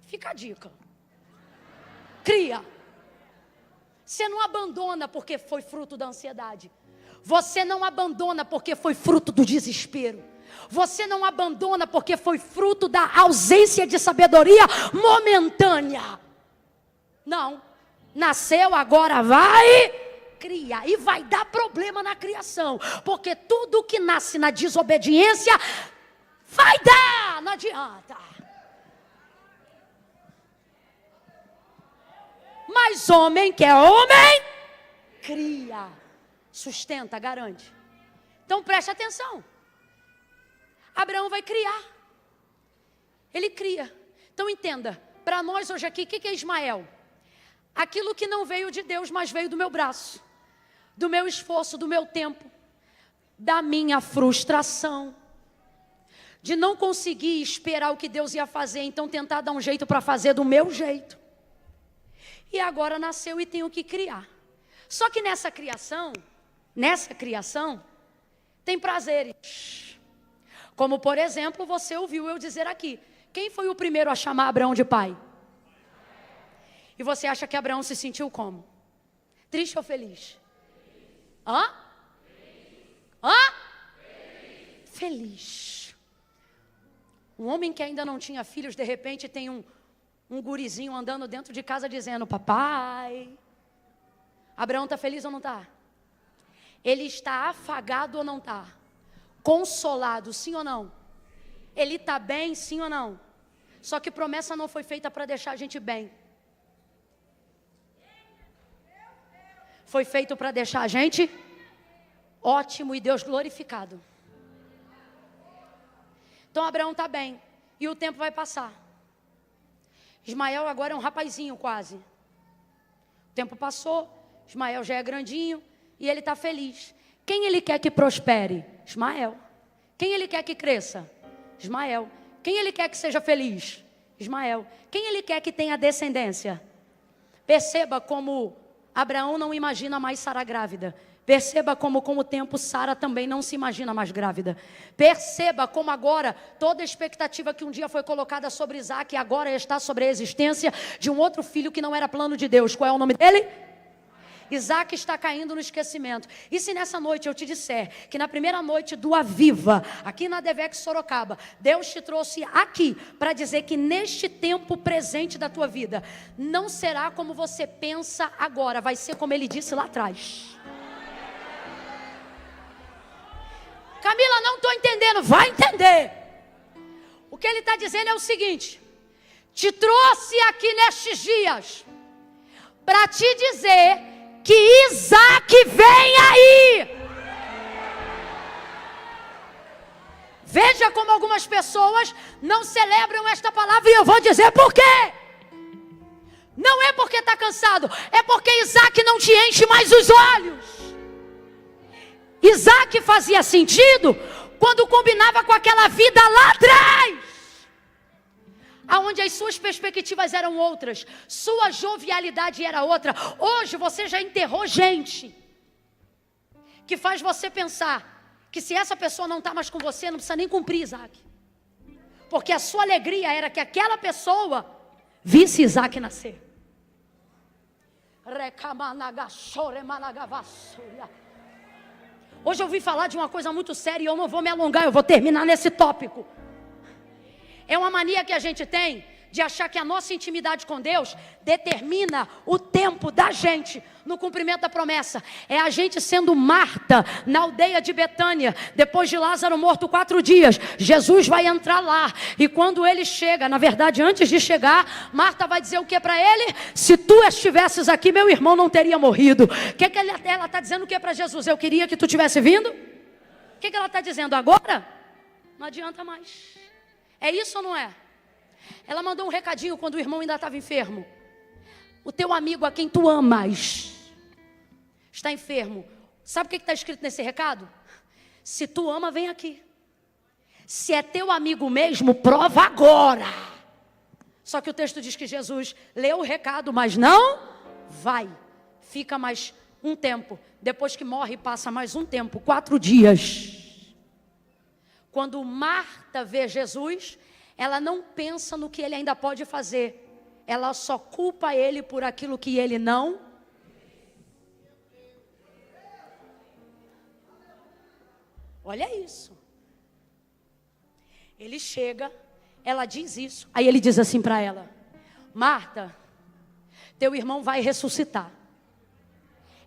Fica a dica. Cria. Você não abandona porque foi fruto da ansiedade. Você não abandona porque foi fruto do desespero. Você não abandona porque foi fruto da ausência de sabedoria momentânea. Não. Nasceu, agora vai criar. E vai dar problema na criação. Porque tudo que nasce na desobediência vai dar. Não adianta. Mas homem que é homem, cria. Sustenta, garante. Então preste atenção. Abraão vai criar. Ele cria. Então entenda, para nós hoje aqui, o que é Ismael? Aquilo que não veio de Deus, mas veio do meu braço, do meu esforço, do meu tempo, da minha frustração, de não conseguir esperar o que Deus ia fazer, então tentar dar um jeito para fazer do meu jeito. E agora nasceu e tenho que criar. Só que nessa criação, tem prazeres. Como, por exemplo, você ouviu eu dizer aqui. Quem foi o primeiro a chamar Abraão de pai? E você acha que Abraão se sentiu como? Triste ou feliz? Hã? Feliz. Um homem que ainda não tinha filhos, de repente tem um gurizinho andando dentro de casa dizendo, papai. Abraão está feliz ou não está? Ele está afagado ou não está? Consolado, sim ou não? Ele está bem, sim ou não? Só que promessa não foi feita para deixar a gente bem. Foi feito para deixar a gente ótimo e Deus glorificado. Então Abraão está bem. E o tempo vai passar. Ismael agora é um rapazinho quase. O tempo passou. Ismael já é grandinho. E ele está feliz. Quem ele quer que prospere? Ismael. Quem ele quer que cresça? Ismael. Quem ele quer que seja feliz? Ismael. Quem ele quer que tenha descendência? Perceba como Abraão não imagina mais Sara grávida. Perceba como com o tempo Sara também não se imagina mais grávida. Perceba como agora toda a expectativa que um dia foi colocada sobre Isaac agora está sobre a existência de um outro filho que não era plano de Deus. Qual é o nome dele? Isaac está caindo no esquecimento. E se nessa noite eu te disser que na primeira noite do Aviva, aqui na Devex Sorocaba, Deus te trouxe aqui para dizer que neste tempo presente da tua vida, não será como você pensa agora, vai ser como ele disse lá atrás. Camila, não estou entendendo. Vai entender. O que ele está dizendo é o seguinte: te trouxe aqui nestes dias para te dizer que Isaac vem aí. Veja como algumas pessoas não celebram esta palavra e eu vou dizer por quê. Não é porque está cansado, é porque Isaac não te enche mais os olhos. Isaac fazia sentido quando combinava com aquela vida lá atrás, aonde as suas perspectivas eram outras, sua jovialidade era outra. Hoje você já enterrou gente que faz você pensar que se essa pessoa não está mais com você, não precisa nem cumprir Isaac, porque a sua alegria era que aquela pessoa visse Isaac nascer. Hoje eu ouvi falar de uma coisa muito séria e eu não vou me alongar, eu vou terminar nesse tópico. É uma mania que a gente tem de achar que a nossa intimidade com Deus determina o tempo da gente no cumprimento da promessa. É a gente sendo Marta na aldeia de Betânia, depois de Lázaro morto 4 dias. Jesus vai entrar lá e quando ele chega, na verdade antes de chegar, Marta vai dizer o que para ele? Se tu estivesses aqui, meu irmão não teria morrido. O que ela está dizendo o que para Jesus? Eu queria que tu tivesse vindo? O que ela está dizendo agora? Não adianta mais. É isso ou não é? Ela mandou um recadinho quando o irmão ainda estava enfermo. O teu amigo a quem tu amas está enfermo. Sabe o que está escrito nesse recado? Se tu ama, vem aqui. Se é teu amigo mesmo, prova agora. Só que o texto diz que Jesus leu o recado, mas não vai, fica mais um tempo. Depois que morre, passa mais um tempo, 4 dias. Quando Marta vê Jesus, ela não pensa no que ele ainda pode fazer. Ela só culpa ele por aquilo que ele não. Olha isso. Ele chega, ela diz isso. Aí ele diz assim para ela: Marta, teu irmão vai ressuscitar.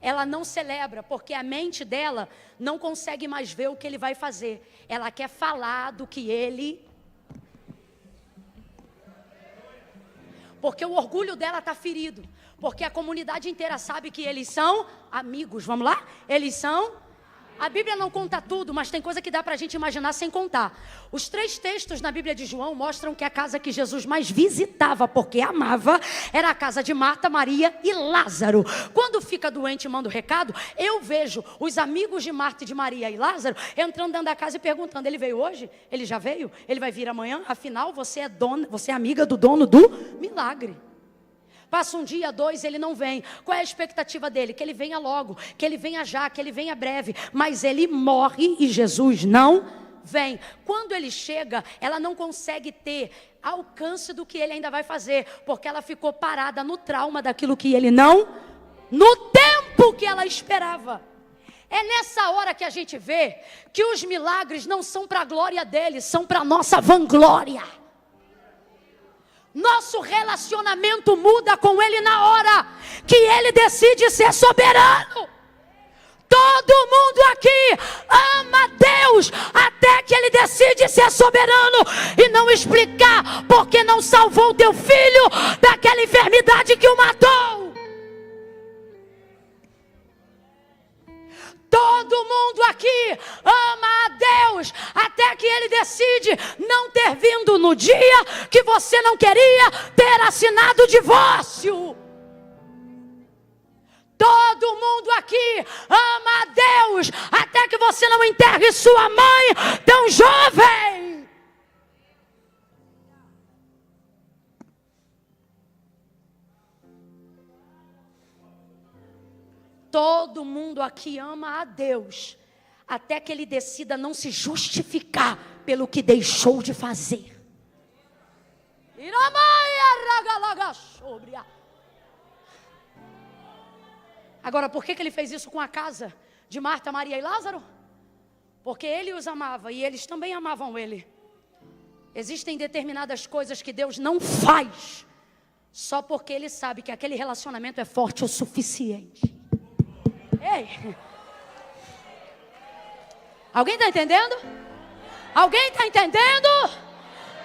Ela não celebra, porque a mente dela não consegue mais ver o que ele vai fazer. Ela quer falar do que ele... Porque o orgulho dela está ferido. Porque a comunidade inteira sabe que eles são amigos. Vamos lá? Eles são... A Bíblia não conta tudo, mas tem coisa que dá para a gente imaginar sem contar. Os 3 textos na Bíblia de João mostram que a casa que Jesus mais visitava, porque amava, era a casa de Marta, Maria e Lázaro. Quando fica doente e manda o recado, eu vejo os amigos de Marta, e de Maria e Lázaro entrando dentro da casa e perguntando: ele veio hoje? Ele já veio? Ele vai vir amanhã? Afinal, você é amiga do dono do milagre. Passa um dia, 2, ele não vem. Qual é a expectativa dele? Que ele venha logo, que ele venha já, que ele venha breve. Mas ele morre e Jesus não vem. Quando ele chega, ela não consegue ter alcance do que ele ainda vai fazer, porque ela ficou parada no trauma daquilo que ele não, no tempo que ela esperava. É nessa hora que a gente vê que os milagres não são para a glória dele, são para a nossa vanglória. Nosso relacionamento muda com ele na hora que ele decide ser soberano. Todo mundo aqui ama Deus até que ele decide ser soberano e não explicar porque não salvou o teu filho daquela enfermidade que o matou. Todo mundo aqui ama a Deus até que ele decide não ter vindo no dia que você não queria ter assinado o divórcio. Todo mundo aqui ama a Deus até que você não enterre sua mãe tão jovem. Todo mundo aqui ama a Deus até que ele decida não se justificar pelo que deixou de fazer. Agora, por que ele fez isso com a casa de Marta, Maria e Lázaro? Porque ele os amava e eles também amavam ele. Existem determinadas coisas que Deus não faz só porque ele sabe que aquele relacionamento é forte o suficiente. Ei! Alguém está entendendo? Alguém está entendendo?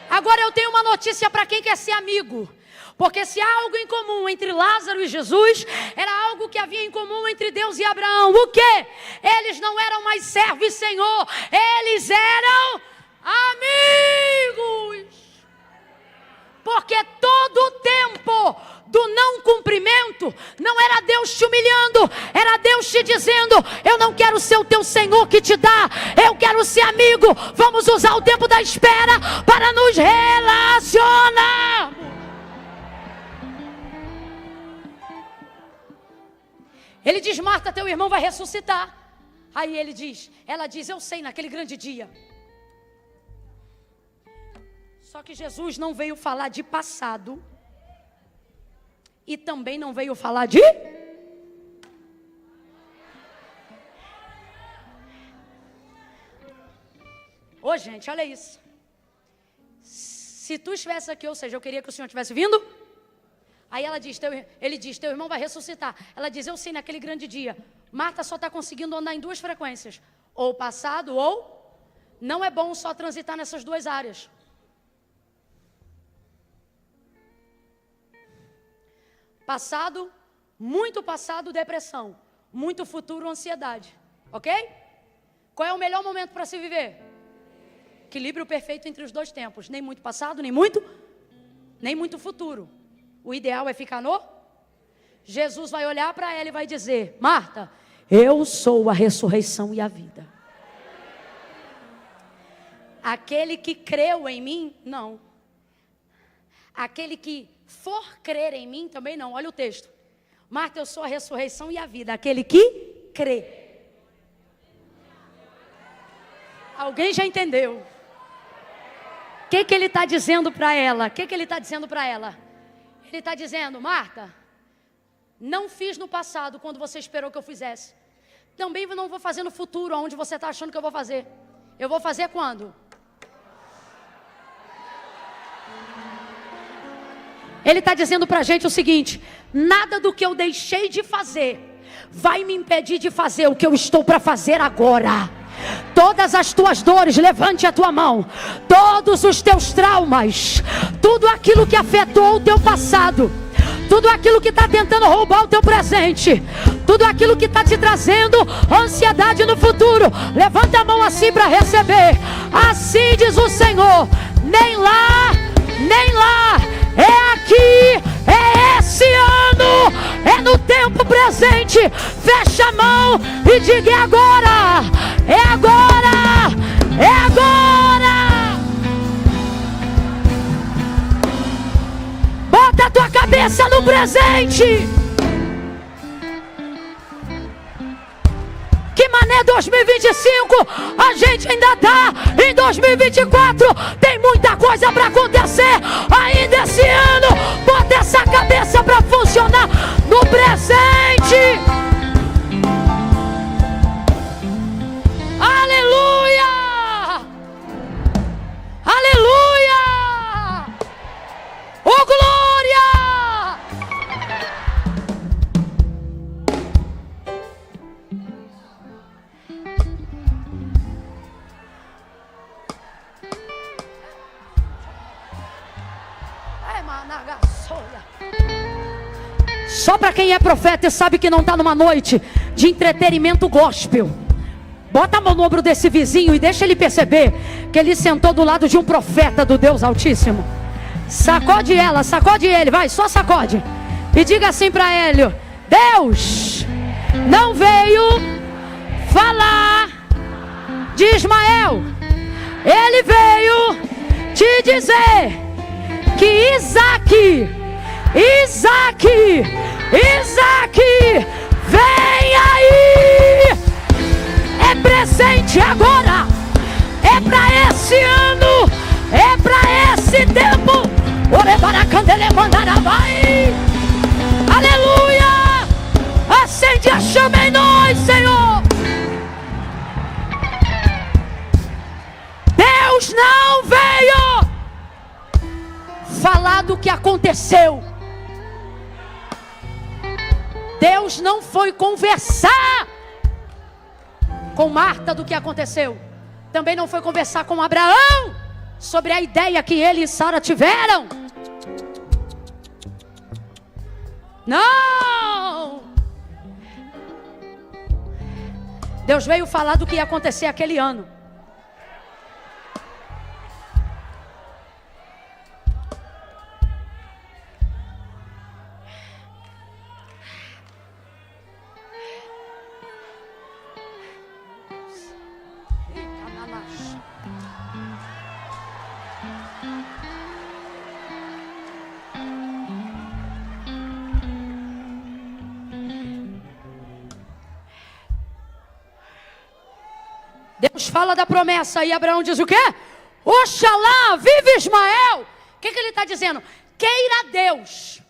Agora eu tenho uma notícia para quem quer ser amigo. Porque se há algo em comum entre Lázaro e Jesus, era algo que havia em comum entre Deus e Abraão. O quê? Eles não eram mais servo e senhor, eles eram amigos. Porque todo o tempo do não cumprimento não era Deus te humilhando, era Deus te dizendo: eu não quero ser o teu Senhor que te dá, eu quero ser amigo. Vamos usar o tempo da espera para nos relacionarmos. Ele diz: Marta, teu irmão vai ressuscitar. Aí ela diz: eu sei, naquele grande dia. Só que Jesus não veio falar de passado e também não veio falar de... Ô, gente, olha isso. Se tu estivesse aqui, ou seja, eu queria que o Senhor tivesse vindo. Aí ele diz, teu irmão vai ressuscitar. Ela diz: eu sei, naquele grande dia. Marta só está conseguindo andar em 2 frequências. Ou passado ou... Não é bom só transitar nessas 2 áreas. Passado, muito passado, depressão. Muito futuro, ansiedade. Ok? Qual é o melhor momento para se viver? Equilíbrio perfeito entre os 2 tempos. Nem muito passado, nem muito futuro. O ideal é ficar no... Jesus vai olhar para ela e vai dizer: Marta, eu sou a ressurreição e a vida. Aquele que creu em mim, não. Aquele que for crer em mim, também não. Olha o texto. Marta, eu sou a ressurreição e a vida, aquele que crê. Alguém já entendeu? O que ele está dizendo para ela? O que ele está dizendo para ela? Ele está dizendo, Marta, não fiz no passado quando você esperou que eu fizesse. Também não vou fazer no futuro, onde você está achando que eu vou fazer. Eu vou fazer quando? Ele está dizendo para a gente o seguinte: nada do que eu deixei de fazer vai me impedir de fazer o que eu estou para fazer agora. Todas as tuas dores, levante a tua mão. Todos os teus traumas, tudo aquilo que afetou o teu passado, tudo aquilo que está tentando roubar o teu presente, tudo aquilo que está te trazendo ansiedade no futuro, levanta a mão assim para receber. Assim diz o Senhor: nem lá, nem lá, é aqui, é esse ano, é no tempo presente. Fecha a mão e diga: é agora, é agora, é agora. Bota a tua cabeça no presente. Que mané 2025, a gente ainda está em 2024, tem muita coisa para acontecer ainda esse ano. Bota essa cabeça para funcionar no presente. Aleluia! Aleluia! Oh, glória! Só para quem é profeta e sabe que não está numa noite de entretenimento gospel. Bota a mão no ombro desse vizinho e deixa ele perceber que ele sentou do lado de um profeta do Deus Altíssimo. Sacode ela, sacode ele, vai, só sacode. E diga assim para ele: Deus não veio falar de Ismael, ele veio te dizer que Isaac, vem aí. É presente agora, é para esse ano, é para esse tempo. Aleluia! Acende a chama em nós, Senhor. Deus não veio falar do que aconteceu. Deus não foi conversar com Marta do que aconteceu. Também não foi conversar com Abraão sobre a ideia que ele e Sara tiveram. Não! Deus veio falar do que ia acontecer aquele ano. Deus fala da promessa e Abraão diz o quê? Oxalá, vive Ismael. O que ele está dizendo? Queira Deus,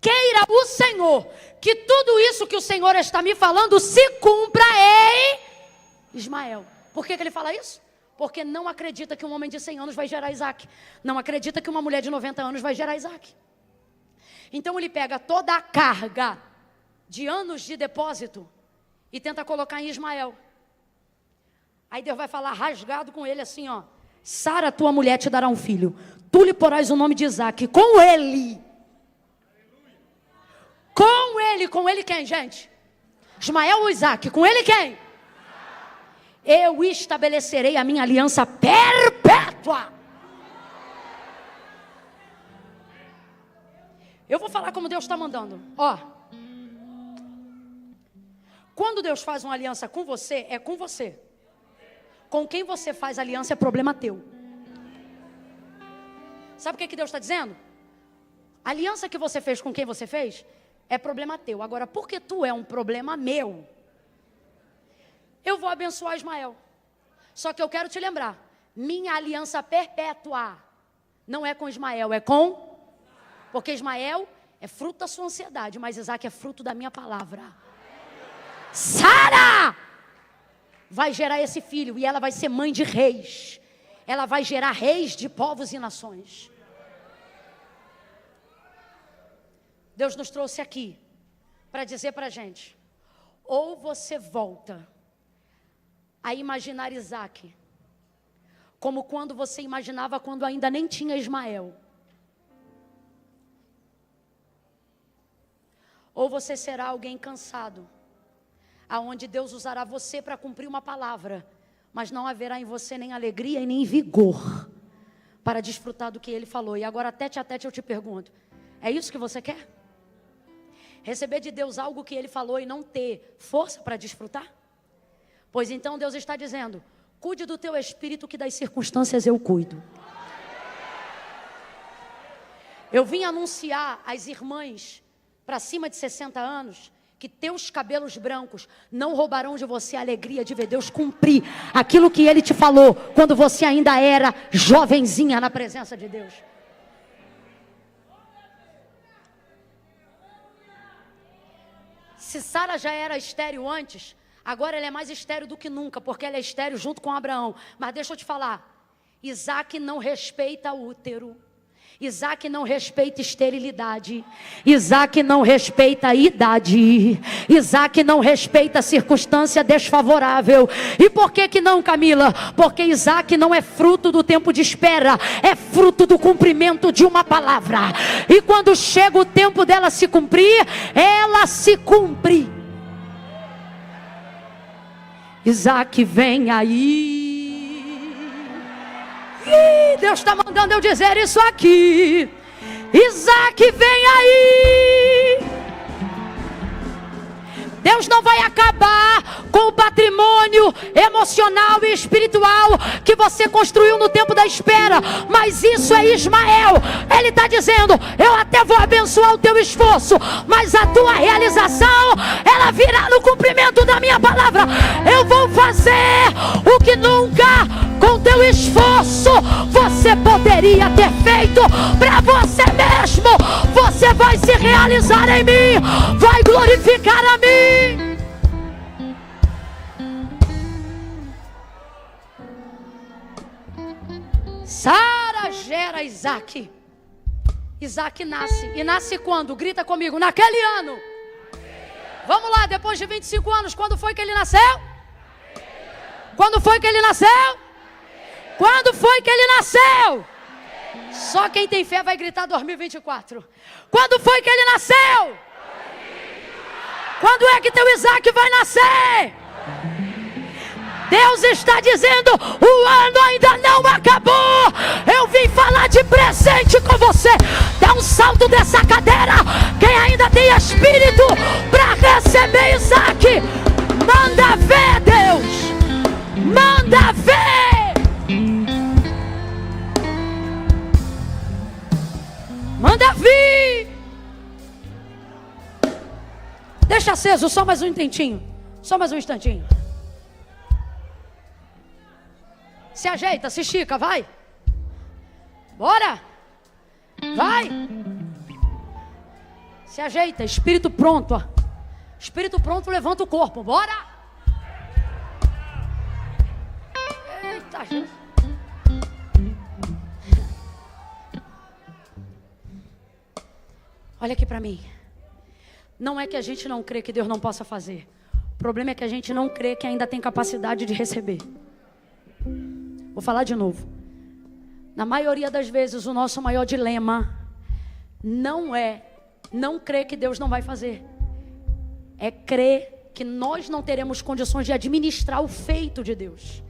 queira o Senhor, que tudo isso que o Senhor está me falando se cumpra em Ismael. Por que ele fala isso? Porque não acredita que um homem de 100 anos vai gerar Isaac. Não acredita que uma mulher de 90 anos vai gerar Isaac. Então ele pega toda a carga de anos de depósito e tenta colocar em Ismael. Aí Deus vai falar rasgado com ele assim, ó: Sara, tua mulher, te dará um filho. Tu lhe porás o nome de Isaac. Com ele. Com ele quem, gente? Ismael ou Isaac? Com ele quem? Eu estabelecerei a minha aliança perpétua. Eu vou falar como Deus está mandando. Ó. Quando Deus faz uma aliança com você, é com você. Com quem você faz aliança é problema teu. Sabe o que Deus está dizendo? A aliança que você fez com quem você fez é problema teu. Agora, porque tu é um problema meu, eu vou abençoar Ismael. Só que eu quero te lembrar, minha aliança perpétua não é com Ismael, é com... Porque Ismael é fruto da sua ansiedade, mas Isaac é fruto da minha palavra. Sara vai gerar esse filho e ela vai ser mãe de reis. Ela vai gerar reis de povos e nações. Deus nos trouxe aqui para dizer para a gente, ou você volta a imaginar Isaac como quando você imaginava quando ainda nem tinha Ismael, ou você será alguém cansado, aonde Deus usará você para cumprir uma palavra, mas não haverá em você nem alegria e nem vigor para desfrutar do que Ele falou. E agora tete a tete eu te pergunto, é isso que você quer? Receber de Deus algo que Ele falou e não ter força para desfrutar? Pois então Deus está dizendo, cuide do teu espírito que das circunstâncias eu cuido. Eu vim anunciar às irmãs para cima de 60 anos, que teus cabelos brancos não roubarão de você a alegria de ver Deus cumprir aquilo que Ele te falou, quando você ainda era jovenzinha na presença de Deus. Se Sara já era estéril antes, agora ela é mais estéril do que nunca, porque ela é estéril junto com Abraão. Mas deixa eu te falar, Isaac não respeita útero, Isaac não respeita esterilidade, Isaac não respeita a idade, Isaac não respeita a circunstância desfavorável. E por que não, Camila? Porque Isaac não é fruto do tempo de espera, é fruto do cumprimento de uma palavra. E quando chega o tempo dela se cumprir, ela se cumpre. Isaac vem aí. Deus está mandando eu dizer isso aqui. Isaac vem aí. Deus não vai acabar com o patrimônio emocional e espiritual que você construiu no tempo da espera. Mas isso é Ismael. Ele está dizendo, eu até vou abençoar o teu esforço, mas a tua realização, ela virá no cumprimento da minha palavra. Eu vou fazer o que nunca com teu esforço você poderia ter feito para você mesmo. Você vai se realizar em mim, vai glorificar a mim. Sara gera Isaac. Isaac nasce. E nasce quando? Grita comigo, naquele ano. Vamos lá, depois de 25 anos, quando foi que ele nasceu? Quando foi que ele nasceu? Quando foi que ele nasceu? Só quem tem fé vai gritar 2024. Quando foi que ele nasceu? Quando é que teu Isaac vai nascer? Deus está dizendo, o ano ainda não acabou. Eu vim falar de presente com você. Dá um salto dessa cadeira. Quem ainda tem espírito para receber Isaac, manda ver, Deus. Manda ver. Manda vir. Deixa aceso, só mais um instantinho. Só mais um instantinho. Se ajeita, se estica, vai. Bora. Vai. Se ajeita, espírito pronto. Ó. Espírito pronto, levanta o corpo. Bora. Eita, gente. Olha aqui para mim. Não é que a gente não crê que Deus não possa fazer. O problema é que a gente não crê que ainda tem capacidade de receber. Vou falar de novo. Na maioria das vezes, o nosso maior dilema não é não crer que Deus não vai fazer. É crer que nós não teremos condições de administrar o feito de Deus.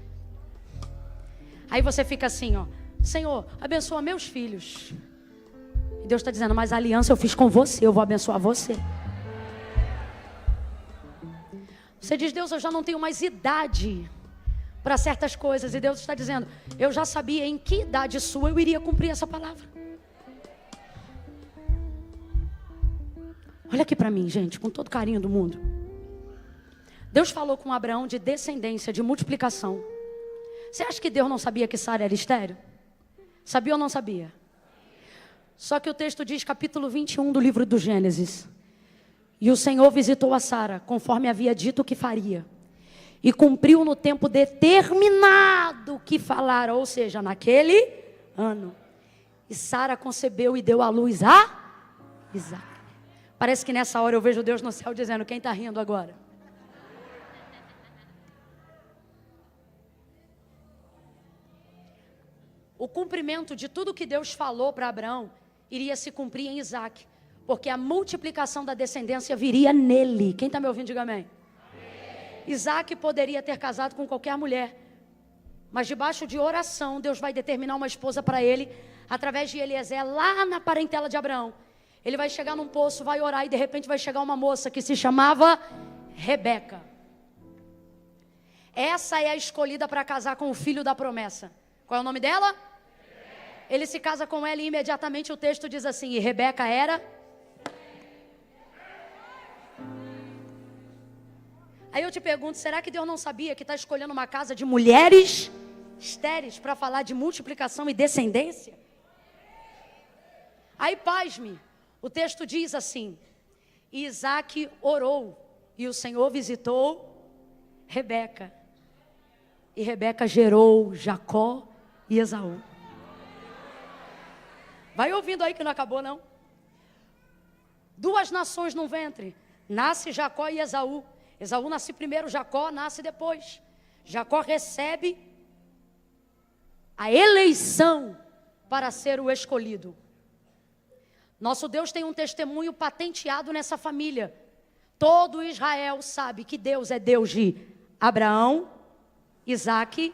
Aí você fica assim, ó. Senhor, abençoa meus filhos. E Deus está dizendo, mas a aliança eu fiz com você, eu vou abençoar você. Você diz, Deus, eu já não tenho mais idade para certas coisas. E Deus está dizendo, eu já sabia em que idade sua eu iria cumprir essa palavra. Olha aqui para mim, gente, com todo carinho do mundo. Deus falou com Abraão de descendência, de multiplicação. Você acha que Deus não sabia que Sara era estéril? Sabia ou não sabia? Só que o texto diz, capítulo 21 do livro do Gênesis: e o Senhor visitou a Sara, conforme havia dito que faria, e cumpriu no tempo determinado que falara, ou seja, naquele ano. E Sara concebeu e deu à luz a Isaque. Parece que nessa hora eu vejo Deus no céu dizendo: quem está rindo agora? O cumprimento de tudo que Deus falou para Abraão iria se cumprir em Isaque, porque a multiplicação da descendência viria nele. Quem está me ouvindo, diga amém. Isaque poderia ter casado com qualquer mulher, mas debaixo de oração Deus vai determinar uma esposa para ele, através de Eliezer, lá na parentela de Abraão. Ele vai chegar num poço, vai orar, e de repente vai chegar uma moça que se chamava Rebeca. Essa é a escolhida para casar com o filho da promessa. Qual é o nome dela? Ele se casa com ela e imediatamente o texto diz assim: e Rebeca era... Aí eu te pergunto, será que Deus não sabia que está escolhendo uma casa de mulheres estéreis para falar de multiplicação e descendência? Aí, pasme, o texto diz assim: e Isaque orou, e o Senhor visitou Rebeca. E Rebeca gerou Jacó e Esaú. Vai ouvindo aí que não acabou, não. Duas nações no ventre. Nasce Jacó e Esaú. Esaú nasce primeiro, Jacó nasce depois. Jacó recebe a eleição para ser o escolhido. Nosso Deus tem um testemunho patenteado nessa família. Todo Israel sabe que Deus é Deus de Abraão, Isaque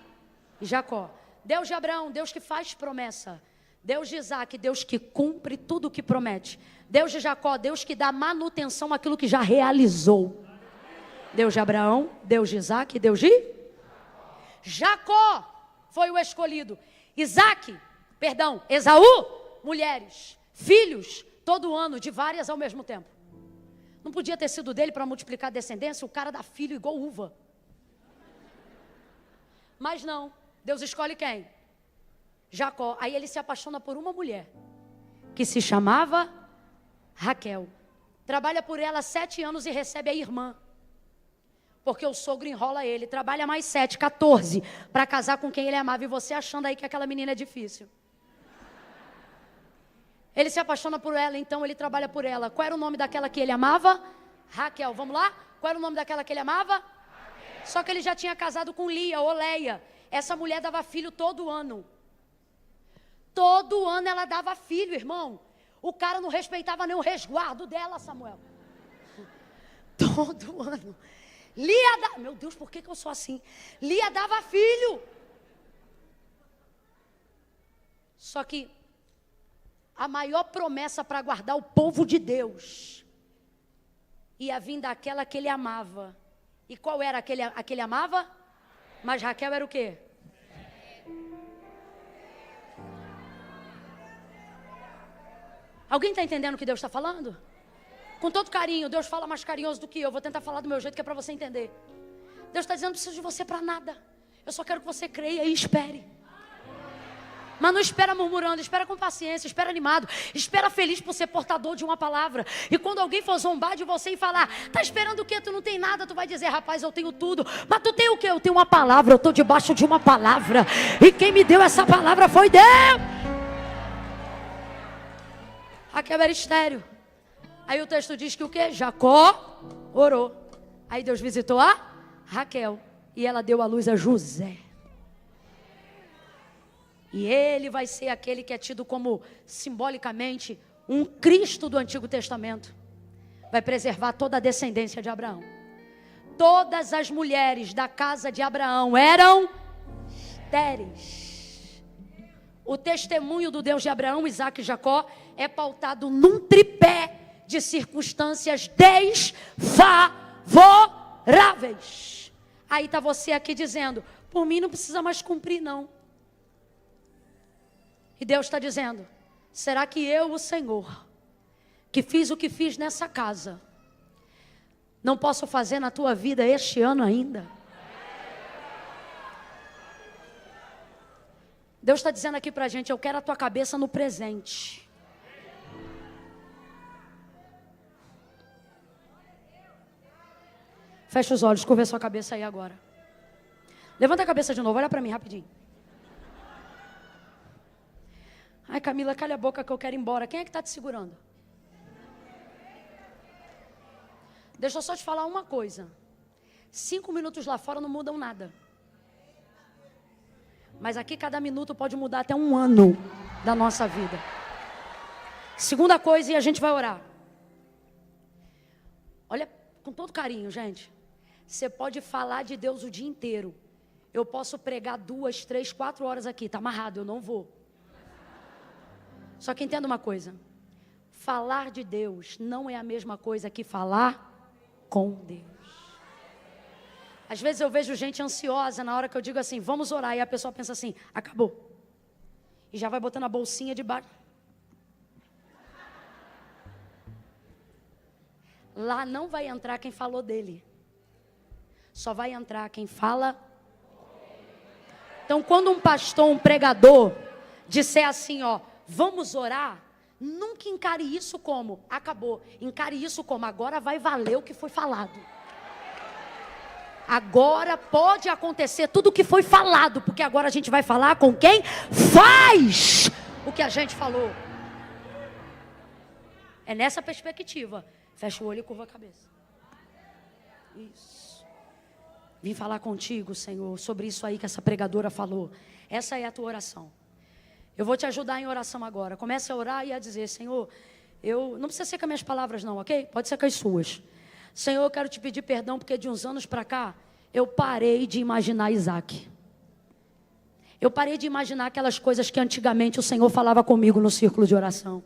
e Jacó. Deus de Abraão, Deus que faz promessa. Deus de Isaque, Deus que cumpre tudo o que promete. Deus de Jacó, Deus que dá manutenção àquilo que já realizou. Deus de Abraão, Deus de Isaque, Deus de Jacó foi o escolhido. Esaú, mulheres, filhos, todo ano, de várias ao mesmo tempo. Não podia ter sido dele para multiplicar a descendência, o cara dá filho igual uva. Mas não, Deus escolhe quem? Jacó. Aí ele se apaixona por uma mulher que se chamava Raquel. Trabalha por ela 7 anos e recebe a irmã, porque o sogro enrola ele. Trabalha mais 7, 14 para casar com quem ele amava. E você achando aí que aquela menina é difícil. Ele se apaixona por ela, então ele trabalha por ela. Qual era o nome daquela que ele amava? Raquel. Vamos lá? Qual era o nome daquela que ele amava? Raquel. Só que ele já tinha casado com Lia ou Leia. Essa mulher dava filho todo ano. Todo ano ela dava filho, irmão. O cara não respeitava nem o resguardo dela, Samuel. Todo ano. Meu Deus, por que eu sou assim? Lia dava filho. Só que a maior promessa para guardar o povo de Deus ia vir daquela que ele amava. E qual era aquele que ele amava? Mas Raquel era o quê? Alguém está entendendo o que Deus está falando? Com todo carinho, Deus fala mais carinhoso do que eu. Vou tentar falar do meu jeito, que é para você entender. Deus está dizendo: não preciso de você para nada. Eu só quero que você creia e espere. Mas não espera murmurando, espera com paciência, espera animado, espera feliz por ser portador de uma palavra. E quando alguém for zombar de você e falar: tá esperando o quê? Tu não tem nada. Tu vai dizer: rapaz, eu tenho tudo. Mas tu tem o quê? Eu tenho uma palavra, eu estou debaixo de uma palavra. E quem me deu essa palavra foi Deus. Raquel era estéril. Aí o texto diz que o quê? Jacó orou. Aí Deus visitou a Raquel e ela deu à luz a José. E ele vai ser aquele que é tido como, simbolicamente, um Cristo do Antigo Testamento. Vai preservar toda a descendência de Abraão. Todas as mulheres da casa de Abraão eram estéreis. O testemunho do Deus de Abraão, Isaque e Jacó é pautado num tripé de circunstâncias desfavoráveis. Aí está você aqui dizendo: por mim não precisa mais cumprir, não. E Deus está dizendo: será que eu, o Senhor, que fiz o que fiz nessa casa, não posso fazer na tua vida este ano ainda? Deus está dizendo aqui para a gente: eu quero a tua cabeça no presente. Fecha os olhos, curva a sua cabeça aí agora. Levanta a cabeça de novo, olha para mim rapidinho. Ai, Camila, calha a boca que eu quero ir embora. Quem é que está te segurando? Deixa eu só te falar uma coisa. 5 minutos lá fora não mudam nada. Mas aqui cada minuto pode mudar até 1 ano da nossa vida. Segunda coisa, e a gente vai orar. Olha, com todo carinho, gente. Você pode falar de Deus o dia inteiro. Eu posso pregar 2, 3, 4 horas aqui. Está amarrado, eu não vou. Só que entenda uma coisa. Falar de Deus não é a mesma coisa que falar com Deus. Às vezes eu vejo gente ansiosa na hora que eu digo assim, vamos orar. E a pessoa pensa assim, acabou. E já vai botando a bolsinha debaixo. Lá não vai entrar quem falou dele. Só vai entrar quem fala. Então quando um pastor, um pregador disser assim, ó, vamos orar, nunca encare isso como acabou. Encare isso como agora vai valer o que foi falado. Agora pode acontecer tudo o que foi falado, porque agora a gente vai falar com quem faz o que a gente falou. É nessa perspectiva. Fecha o olho e curva a cabeça. Isso. Vim falar contigo, Senhor, sobre isso aí que essa pregadora falou. Essa é a tua oração. Eu vou te ajudar em oração agora. Comece a orar e a dizer, Senhor, eu não precisa ser com as minhas palavras não, ok? Pode ser com as suas. Senhor, eu quero te pedir perdão porque de uns anos para cá, eu parei de imaginar Isaac. Eu parei de imaginar aquelas coisas que antigamente o Senhor falava comigo no círculo de oração.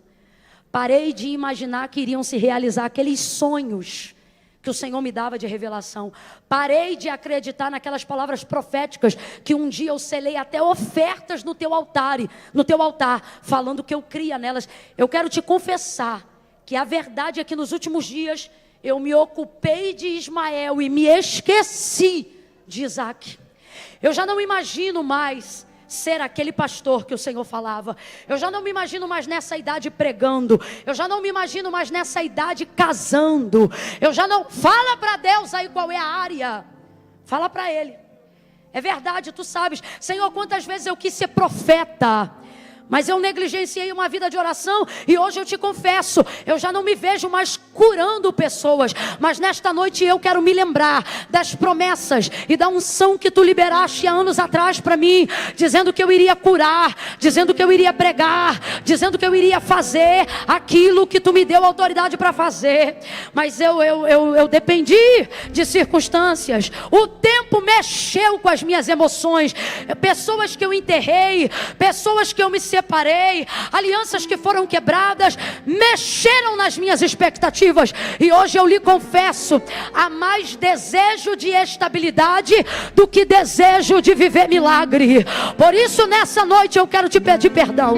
Parei de imaginar que iriam se realizar aqueles sonhos que o Senhor me dava de revelação. Parei de acreditar naquelas palavras proféticas que um dia eu selei até ofertas no teu altar, falando que eu cria nelas. Eu quero te confessar que a verdade é que nos últimos dias eu me ocupei de Ismael e me esqueci de Isaac. Eu já não imagino mais ser aquele pastor que o Senhor falava. Eu já não me imagino mais nessa idade pregando. Eu já não me imagino mais nessa idade casando. Eu já não... Fala para Deus aí qual é a área. Fala para Ele. É verdade, tu sabes. Senhor, quantas vezes eu quis ser profeta, mas eu negligenciei uma vida de oração. E hoje eu te confesso, eu já não me vejo mais curando pessoas. Mas nesta noite eu quero me lembrar das promessas e da unção que tu liberaste há anos atrás para mim, dizendo que eu iria curar, dizendo que eu iria pregar, dizendo que eu iria fazer aquilo que tu me deu autoridade para fazer. Mas eu dependi de circunstâncias. O tempo mexeu com as minhas emoções. Pessoas que eu enterrei, pessoas que eu me separei, alianças que foram quebradas, mexeram nas minhas expectativas. E hoje eu lhe confesso, há mais desejo de estabilidade do que desejo de viver milagre. Por isso nessa noite eu quero te pedir perdão.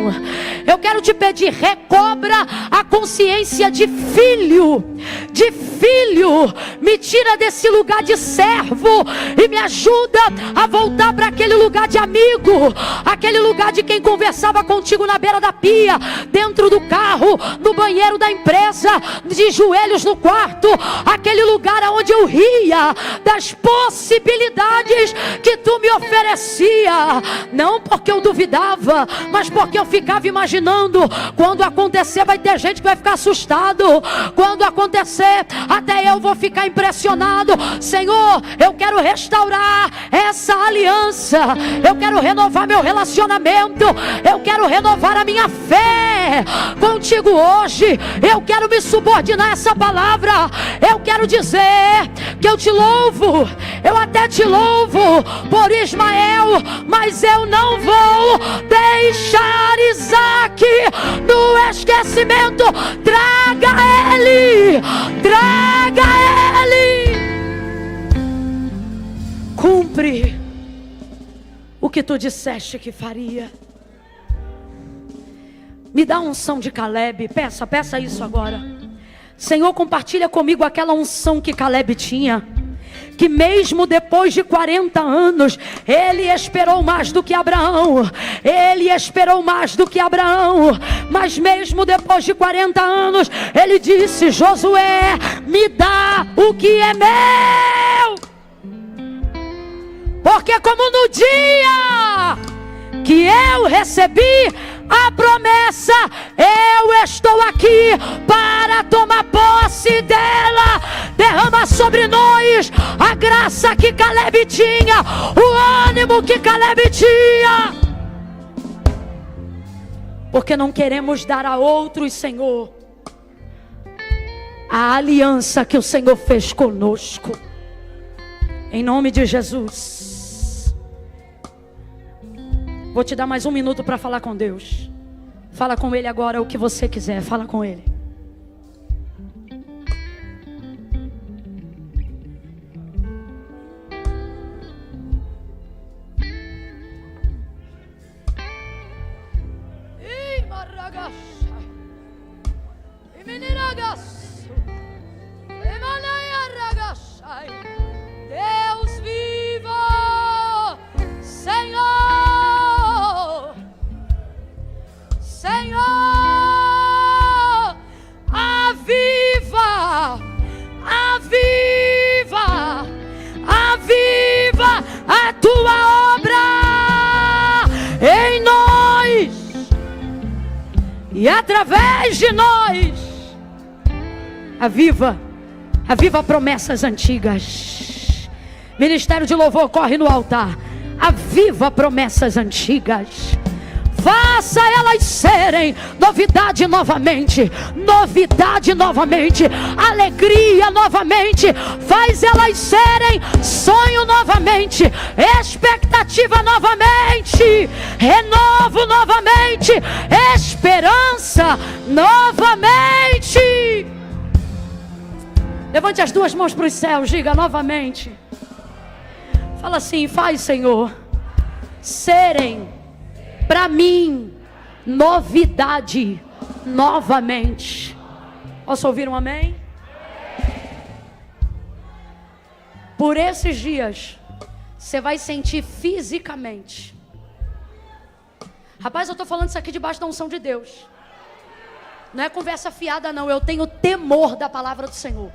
Eu quero te pedir, recobra a consciência de filho. De filho. Me tira desse lugar de servo e me ajuda a voltar para aquele lugar de amigo, aquele lugar de quem conversava contigo na beira da pia, dentro do carro, no banheiro da empresa, de joelhos no quarto, aquele lugar onde eu ria das possibilidades que tu me oferecia, não porque eu duvidava, mas porque eu ficava imaginando, quando acontecer vai ter gente que vai ficar assustado, quando acontecer até eu vou ficar impressionado. Senhor, eu quero restaurar essa aliança, eu quero renovar meu relacionamento, eu quero renovar a minha fé contigo hoje. Eu quero me subordinar a essa palavra. Eu quero dizer que eu te louvo, eu até te louvo por Ismael, mas eu não vou deixar Isaac no esquecimento. Traga ele, traga ele. Cumpre o que tu disseste que faria. Me dá a unção de Caleb. Peça isso agora. Senhor, compartilha comigo aquela unção que Caleb tinha, que mesmo depois de 40 anos, ele esperou mais do que Abraão. Ele esperou mais do que Abraão. Mas mesmo depois de 40 anos, ele disse: Josué, me dá o que é meu. Porque como no dia que eu recebi a promessa, eu estou aqui para tomar posse dela. Derrama sobre nós a graça que Caleb tinha, o ânimo que Caleb tinha. Porque não queremos dar a outros, Senhor, a aliança que o Senhor fez conosco. Em nome de Jesus. Vou te dar mais um minuto para falar com Deus. Fala com Ele agora o que você quiser. Fala com Ele. Deus vivo, Senhor, Senhor, aviva, aviva, aviva a tua obra em nós e através de nós. Aviva, aviva promessas antigas. Ministério de louvor, corre no altar. Aviva promessas antigas. Faça elas serem novidade novamente. Novidade novamente. Alegria novamente. Faz elas serem sonho novamente. Expectativa novamente. Renovo novamente. Esperança novamente. Levante as duas mãos para os céus. Diga novamente. Fala assim: faz, Senhor, serem para mim novidade novamente. Posso ouvir um amém? Por esses dias você vai sentir fisicamente. Rapaz, eu estou falando isso aqui debaixo da unção de Deus. Não é conversa fiada não. Eu tenho temor da palavra do Senhor.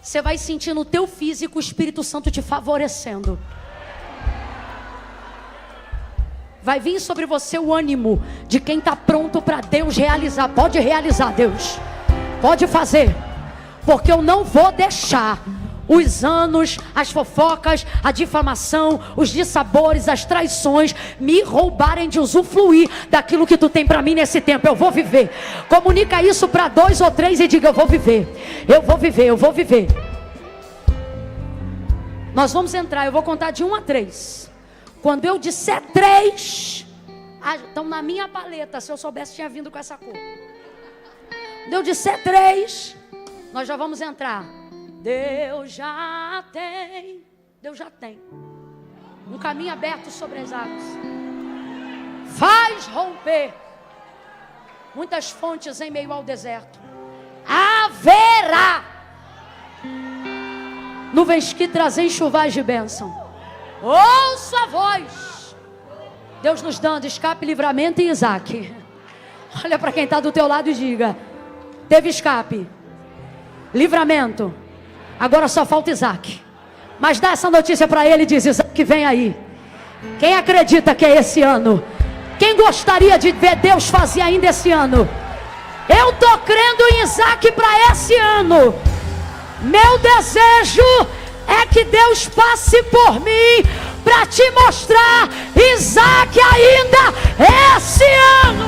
Você vai sentir no teu físico o Espírito Santo te favorecendo. Vai vir sobre você o ânimo de quem está pronto para Deus realizar. Pode realizar, Deus. Pode fazer. Porque eu não vou deixar os anos, as fofocas, a difamação, os dissabores, as traições me roubarem de usufruir daquilo que tu tem para mim nesse tempo. Eu vou viver. Comunica isso para 2 ou 3 e diga: eu vou viver. Eu vou viver, eu vou viver. Nós vamos entrar, eu vou contar de 1 a 3. Quando eu disser 3, estão na minha paleta. Se eu soubesse, tinha vindo com essa cor. Quando eu disser 3, nós já vamos entrar. Deus já tem um caminho aberto sobre as águas. Faz romper muitas fontes em meio ao deserto. Haverá nuvens que trazem chuvais de bênção. Ouça a voz. Deus nos dando escape, livramento em Isaac. Olha para quem está do teu lado e diga: teve escape, livramento, agora só falta Isaac. Mas dá essa notícia para ele e diz: Isaac vem aí. Quem acredita que é esse ano? Quem gostaria de ver Deus fazer ainda esse ano? Eu estou crendo em Isaac para esse ano. Meu desejo é que Deus passe por mim para te mostrar Isaac ainda esse ano.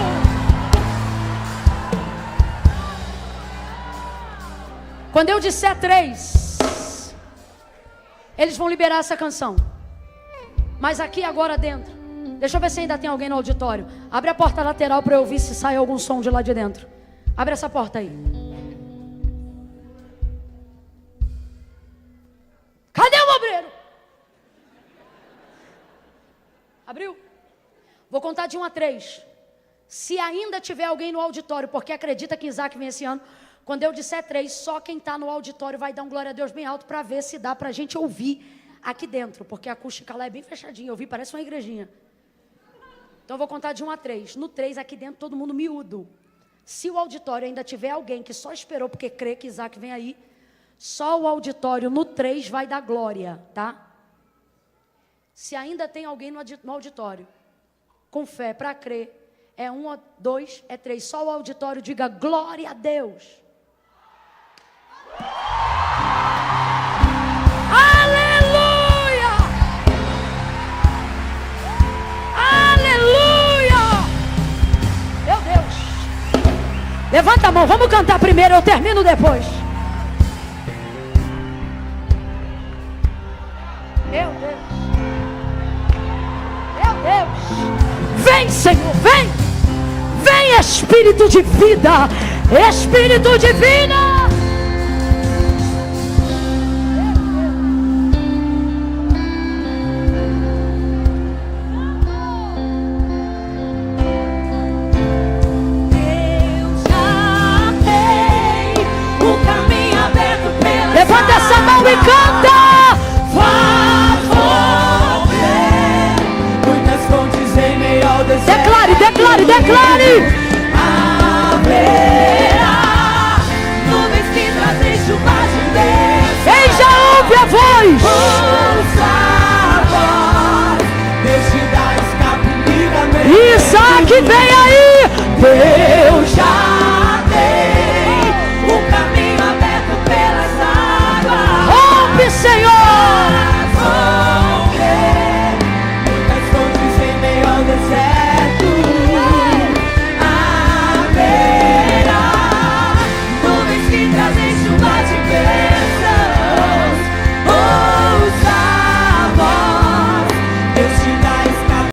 Quando eu disser 3, eles vão liberar essa canção. Mas aqui agora dentro, deixa eu ver se ainda tem alguém no auditório. Abre a porta lateral para eu ouvir se sai algum som de lá de dentro. Abre essa porta aí. Cadê o obreiro? Abriu? Vou contar de 1 a 3. Se ainda tiver alguém no auditório, porque acredita que Isaac vem esse ano, Quando eu disser 3, só quem está no auditório vai dar um glória a Deus bem alto para ver se dá para a gente ouvir aqui dentro, porque a acústica lá é bem fechadinha, eu vi, parece uma igrejinha. Então eu vou contar de 1 a 3. No 3, aqui dentro, todo mundo miúdo. Se o auditório ainda tiver alguém que só esperou porque crê que Isaac vem aí, só o auditório no 3 vai dar glória, tá? Se ainda tem alguém no auditório, com fé, para crer, é 1, 2, é 3. Só o auditório diga glória a Deus. Aleluia! Aleluia! Meu Deus! Levanta a mão, vamos cantar primeiro, eu termino depois. Meu Deus! Meu Deus! Vem, Senhor, vem! Vem, Espírito de vida! Espírito divino! Levanta essa mão e canta! Muitas fontes em meio ao deserto. Declare, declare, declare! Haverá nuvens que trazem chuva de Deus. Quem já ouve a voz? Ouça a voz, Deus te dá escape, livramento. Isaac, vem aí! Deus já